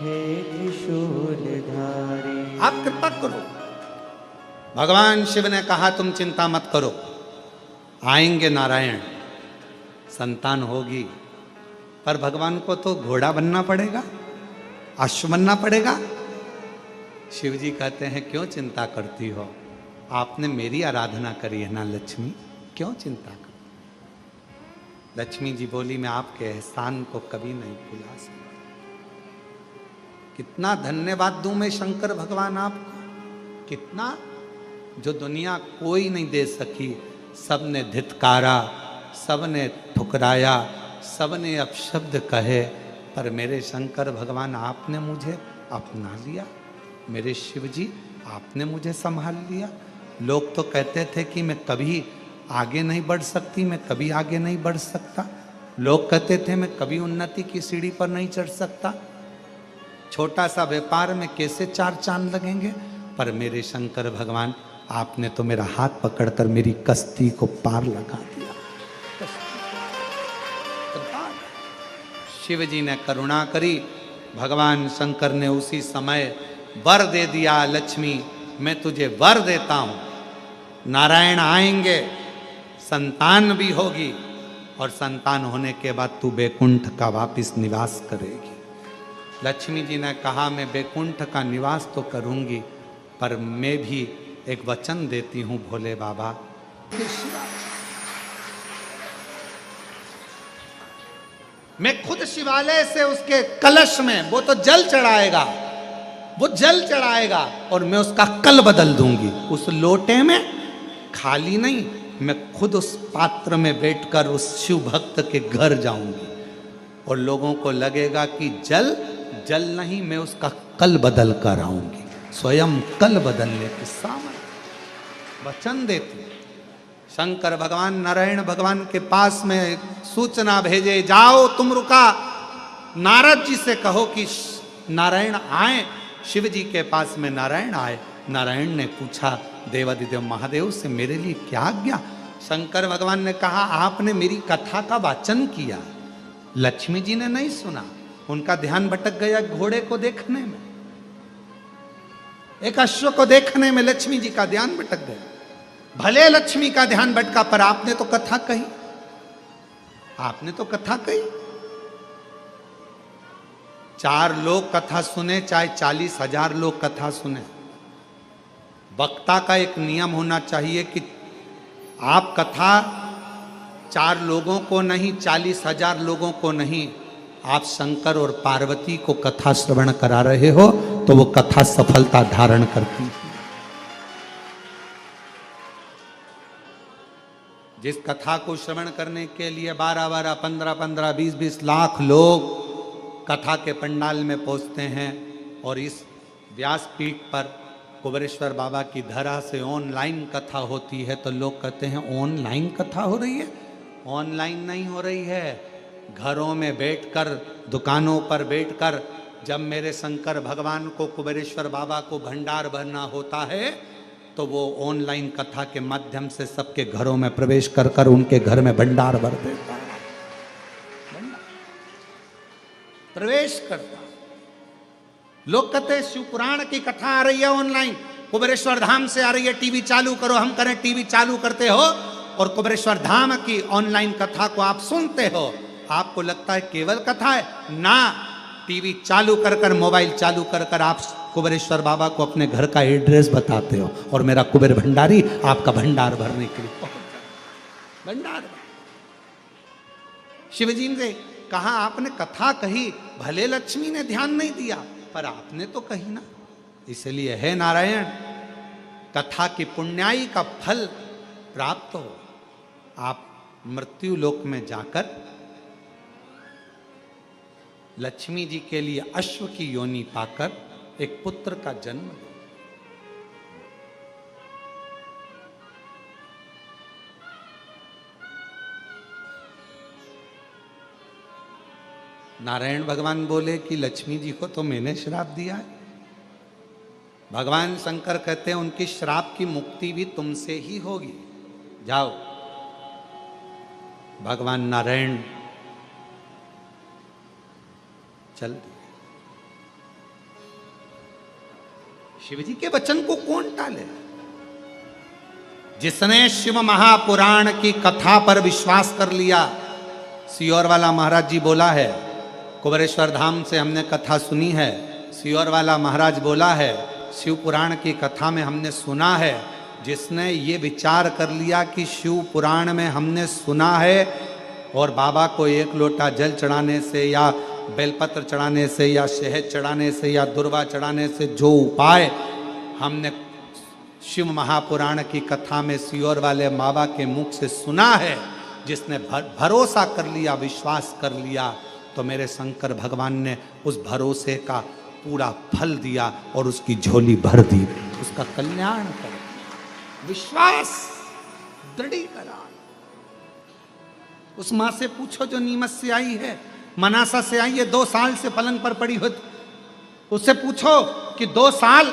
हे त्रिशूलधारी। आप कृपा करो। भगवान शिव ने कहा तुम चिंता मत करो, आएंगे नारायण, संतान होगी, पर भगवान को तो घोड़ा बनना पड़ेगा, अश्व बनना पड़ेगा। शिव जी कहते हैं क्यों चिंता करती हो, आपने मेरी आराधना करी है ना लक्ष्मी, क्यों चिंता कर। लक्ष्मी जी बोली मैं आपके एहसान को कभी नहीं भुला सकती। कितना धन्यवाद दूं मैं शंकर भगवान आपको, कितना, जो दुनिया कोई नहीं दे सकी। सबने धित्कारा, सबने ठुकराया, सबने अपशब्द कहे, पर मेरे शंकर भगवान आपने मुझे अपना लिया। मेरे शिव जी आपने मुझे संभाल लिया। लोग तो कहते थे कि मैं कभी आगे नहीं बढ़ सकती, मैं कभी आगे नहीं बढ़ सकता। लोग कहते थे मैं कभी उन्नति की सीढ़ी पर नहीं चढ़ सकता। छोटा सा व्यापार में कैसे 4 चांद लगेंगे, पर मेरे शंकर भगवान आपने तो मेरा हाथ पकड़कर मेरी कश्ती को पार लगा दिया। शिव जी ने करुणा करी, भगवान शंकर ने उसी समय वर दे दिया, लक्ष्मी मैं तुझे वर देता हूं, नारायण आएंगे, संतान भी होगी, और संतान होने के बाद तू बैकुंठ का वापिस निवास करेगी। लक्ष्मी जी ने कहा मैं बैकुंठ का निवास तो करूंगी, पर मैं भी एक वचन देती हूं भोले बाबा, मैं खुद शिवालय से उसके कलश में वो तो जल चढ़ाएगा, वो जल चढ़ाएगा, और मैं उसका कल बदल दूंगी। उस लोटे में खाली नहीं, मैं खुद उस पात्र में बैठकर उस शिव भक्त के घर जाऊंगी, और लोगों को लगेगा कि जल जल नहीं, मैं उसका कल बदल कर आऊंगी। स्वयं कल बदलने के सामने वचन देती। शंकर भगवान नारायण भगवान के पास में सूचना भेजे, जाओ तुम रुका, नारद जी से कहो कि नारायण आए। शिव जी के पास में नारायण आए। नारायण ने पूछा देवादिदेव महादेव से मेरे लिए क्या आज्ञा। शंकर भगवान ने कहा आपने मेरी कथा का वाचन किया, लक्ष्मी जी ने नहीं सुना, उनका ध्यान भटक गया घोड़े को देखने में, एक अश्व को देखने में लक्ष्मी जी का ध्यान भटक गया। भले लक्ष्मी का ध्यान भटका पर आपने तो कथा कही, आपने तो कथा कही। 4 लोग कथा सुने चाहे 40,000 लोग कथा सुने, वक्ता का एक नियम होना चाहिए कि आप कथा 4 लोगों को नहीं 40,000 लोगों को नहीं, आप शंकर और पार्वती को कथा श्रवण करा रहे हो तो वो कथा सफलता धारण करती है। जिस कथा को श्रवण करने के लिए 12-12, 15-15, 20-20 लाख लोग कथा के पंडाल में पहुंचते हैं, और इस व्यासपीठ पर कुबेरेश्वर बाबा की धरा से ऑनलाइन कथा होती है तो लोग कहते हैं ऑनलाइन कथा हो रही है। ऑनलाइन नहीं हो रही है, घरों में बैठकर, दुकानों पर बैठकर, जब मेरे शंकर भगवान को, कुबेरेश्वर बाबा को भंडार भरना होता है तो वो ऑनलाइन कथा के माध्यम से सबके घरों में प्रवेश कर कर उनके घर में भंडार भर देता है, प्रवेश करता। लोग कहते हैं शिव पुराण की कथा आ रही है ऑनलाइन, कुबेरेश्वर धाम से आ रही है, टीवी चालू करो। हम करें टीवी चालू करते हो और कुबेरेश्वर धाम की ऑनलाइन कथा को आप सुनते हो, आपको लगता है केवल कथा है ना। टीवी चालू कर कर, मोबाइल चालू कर कर आप कुबेरेश्वर बाबा को अपने घर का एड्रेस बताते हो, और मेरा कुबेर भंडारी आपका भंडार भरने के लिए भंडार। शिवजी ने कहा आपने कथा कही, भले लक्ष्मी ने ध्यान नहीं दिया पर आपने तो कही ना। इसलिए है नारायण, कथा की पुण्याई का फल प्राप्त हो, आप मृत्यु लोक में जाकर लक्ष्मी जी के लिए अश्व की योनि पाकर एक पुत्र का जन्म दो। नारायण भगवान बोले कि लक्ष्मी जी को तो मैंने श्राप दिया है। भगवान शंकर कहते हैं उनकी श्राप की मुक्ति भी तुमसे ही होगी, जाओ। भगवान नारायण चल दिए। शिवजी के वचन को कौन टाले? जिसने शिव महापुराण की कथा पर विश्वास कर लिया। सियोर वाला महाराज जी बोला है, कुबेरेश्वर धाम से हमने कथा सुनी है। सियोर वाला महाराज बोला है, शिव पुराण की कथा में हमने सुना है। जिसने ये विचार कर लिया कि शिव पुराण में हमने सुना है और बाबा को 1 लोटा जल चढ़ाने से या बेलपत्र चढ़ाने से या शहद चढ़ाने से या दुर्वा चढ़ाने से जो उपाय हमने शिव महापुराण की कथा में सियोर वाले बाबा के मुख से सुना है, जिसने भरोसा कर लिया, विश्वास कर लिया, तो मेरे शंकर भगवान ने उस भरोसे का पूरा फल दिया और उसकी झोली भर दी, उसका कल्याण कर। विश्वास दृढ़ीकरण। उस मां से पूछो जो नीमच से आई है, मनासा से आई है, 2 साल से पलंग पर पड़ी हो, उससे पूछो कि 2 साल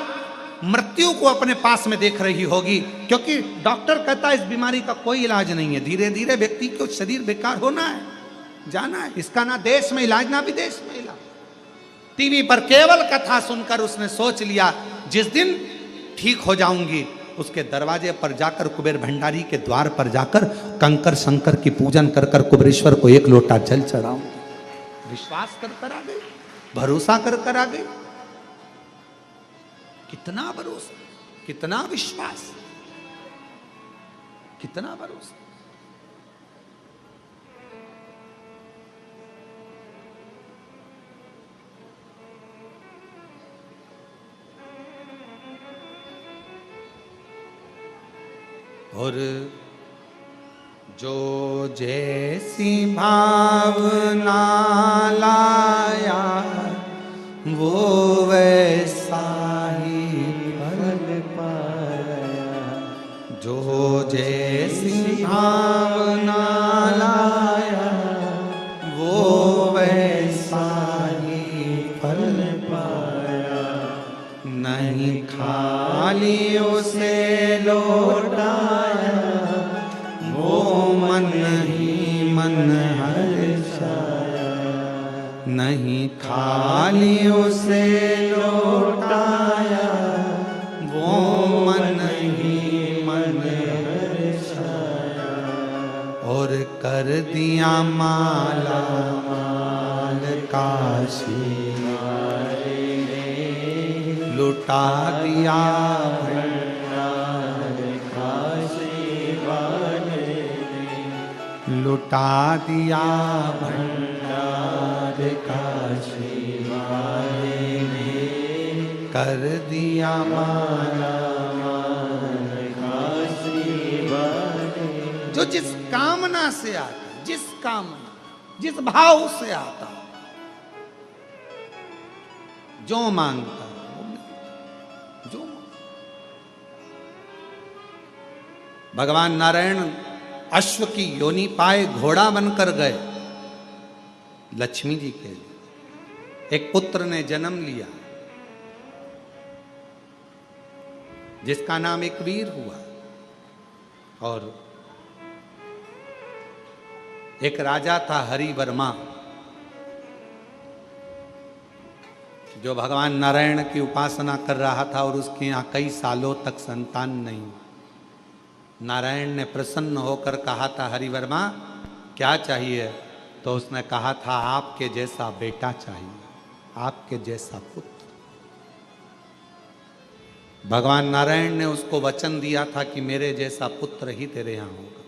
मृत्यु को अपने पास में देख रही होगी, क्योंकि डॉक्टर कहता है इस बीमारी का कोई इलाज नहीं है, धीरे धीरे व्यक्ति को शरीर बेकार होना है, जाना है। इसका ना देश में इलाज ना विदेश में इलाज। टीवी पर केवल कथा सुनकर उसने सोच लिया जिस दिन ठीक हो जाऊंगी उसके दरवाजे पर जाकर, कुबेर भंडारी के द्वार पर जाकर कंकर शंकर की पूजन कर कर कुबेरेश्वर को 1 लोटा जल चढ़ाऊंगी। विश्वास कर कर आ गई, भरोसा कर कर आ गई। कितना भरोसा, कितना विश्वास, कितना भरोसा। और जो जैसी भावना लाया वो वैसा ही फल पाया। जो जैसी भावना लाया वो वैसा ही फल पाया। नहीं खाली उसे और कर दिया माला माल काशी वाले ने, लुटा दिया भंडार काशी वाले ने, लुटा दिया भंडार काशी वाले ने, कर दिया माला माल काशी वाले। जो जिस कामना से आता, जिस कामना, जिस भाव से आता, जो मांगता वो मिलता, जो भगवान नारायण अश्व की योनि पाए घोड़ा बनकर गए लक्ष्मी जी के लिए। एक पुत्र ने जन्म लिया जिसका नाम एक वीर हुआ, और एक राजा था हरिवर्मा, जो भगवान नारायण की उपासना कर रहा था और उसके यहाँ कई सालों तक संतान नहीं। नारायण ने प्रसन्न होकर कहा था, हरिवर्मा क्या चाहिए? तो उसने कहा था, आपके जैसा बेटा चाहिए, आपके जैसा पुत्र। भगवान नारायण ने उसको वचन दिया था कि मेरे जैसा पुत्र ही तेरे यहाँ होगा।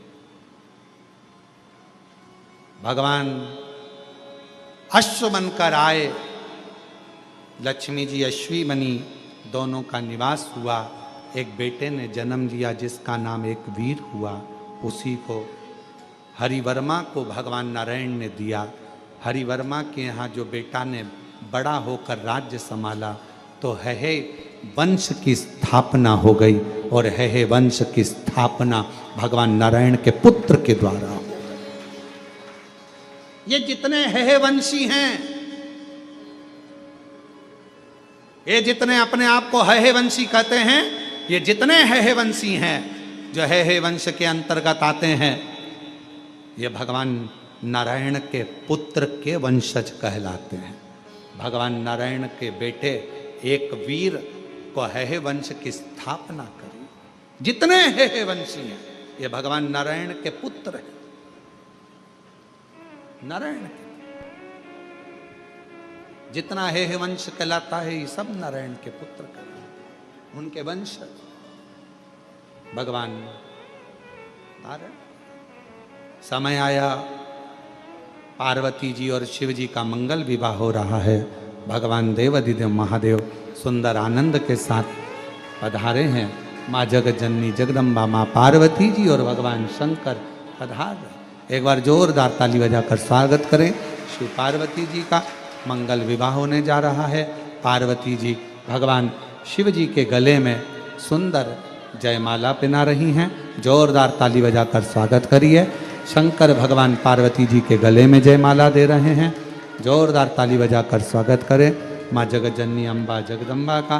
भगवान अश्व बनकर आए, लक्ष्मी जी अश्वी बनी, दोनों का निवास हुआ। एक बेटे ने जन्म लिया जिसका नाम एक वीर हुआ। उसी को हरिवर्मा को भगवान नारायण ने दिया। हरिवर्मा के यहाँ जो बेटा ने बड़ा होकर राज्य संभाला तो है वंश की स्थापना हो गई, और है वंश की स्थापना भगवान नारायण के पुत्र के द्वारा हो। ये जितने है वंशी हैं, ये जितने अपने आप को है वंशी कहते हैं, ये जितने है वंशी हैं, जो है वंश के अंतर्गत आते हैं, ये भगवान नारायण के पुत्र के वंशज कहलाते हैं। भगवान नारायण के बेटे एक वीर को है वंश की स्थापना करी। जितने है वंशी हैं, ये भगवान नारायण के पुत्र हैं। नारायण के जितना है वंश कहलाता है, ये सब नारायण के पुत्र कहलाते, उनके वंश भगवान नारायण। समय आया, पार्वती जी और शिव जी का मंगल विवाह हो रहा है। भगवान देवाधिदेव महादेव सुंदर आनंद के साथ पधारे हैं। माँ जगत जननी जगदम्बा माँ पार्वती जी और भगवान शंकर पधार रहे। एक बार जोरदार ताली बजाकर स्वागत करें। श्री पार्वती जी का मंगल विवाह होने जा रहा है। पार्वती जी भगवान शिव जी के गले में सुंदर जयमाला पहना रही हैं। जोरदार ताली बजाकर स्वागत करिए। शंकर भगवान पार्वती जी के गले में जयमाला दे रहे हैं। जोरदार ताली बजाकर स्वागत करें। माँ जगत जननी अम्बा जगदम्बा का।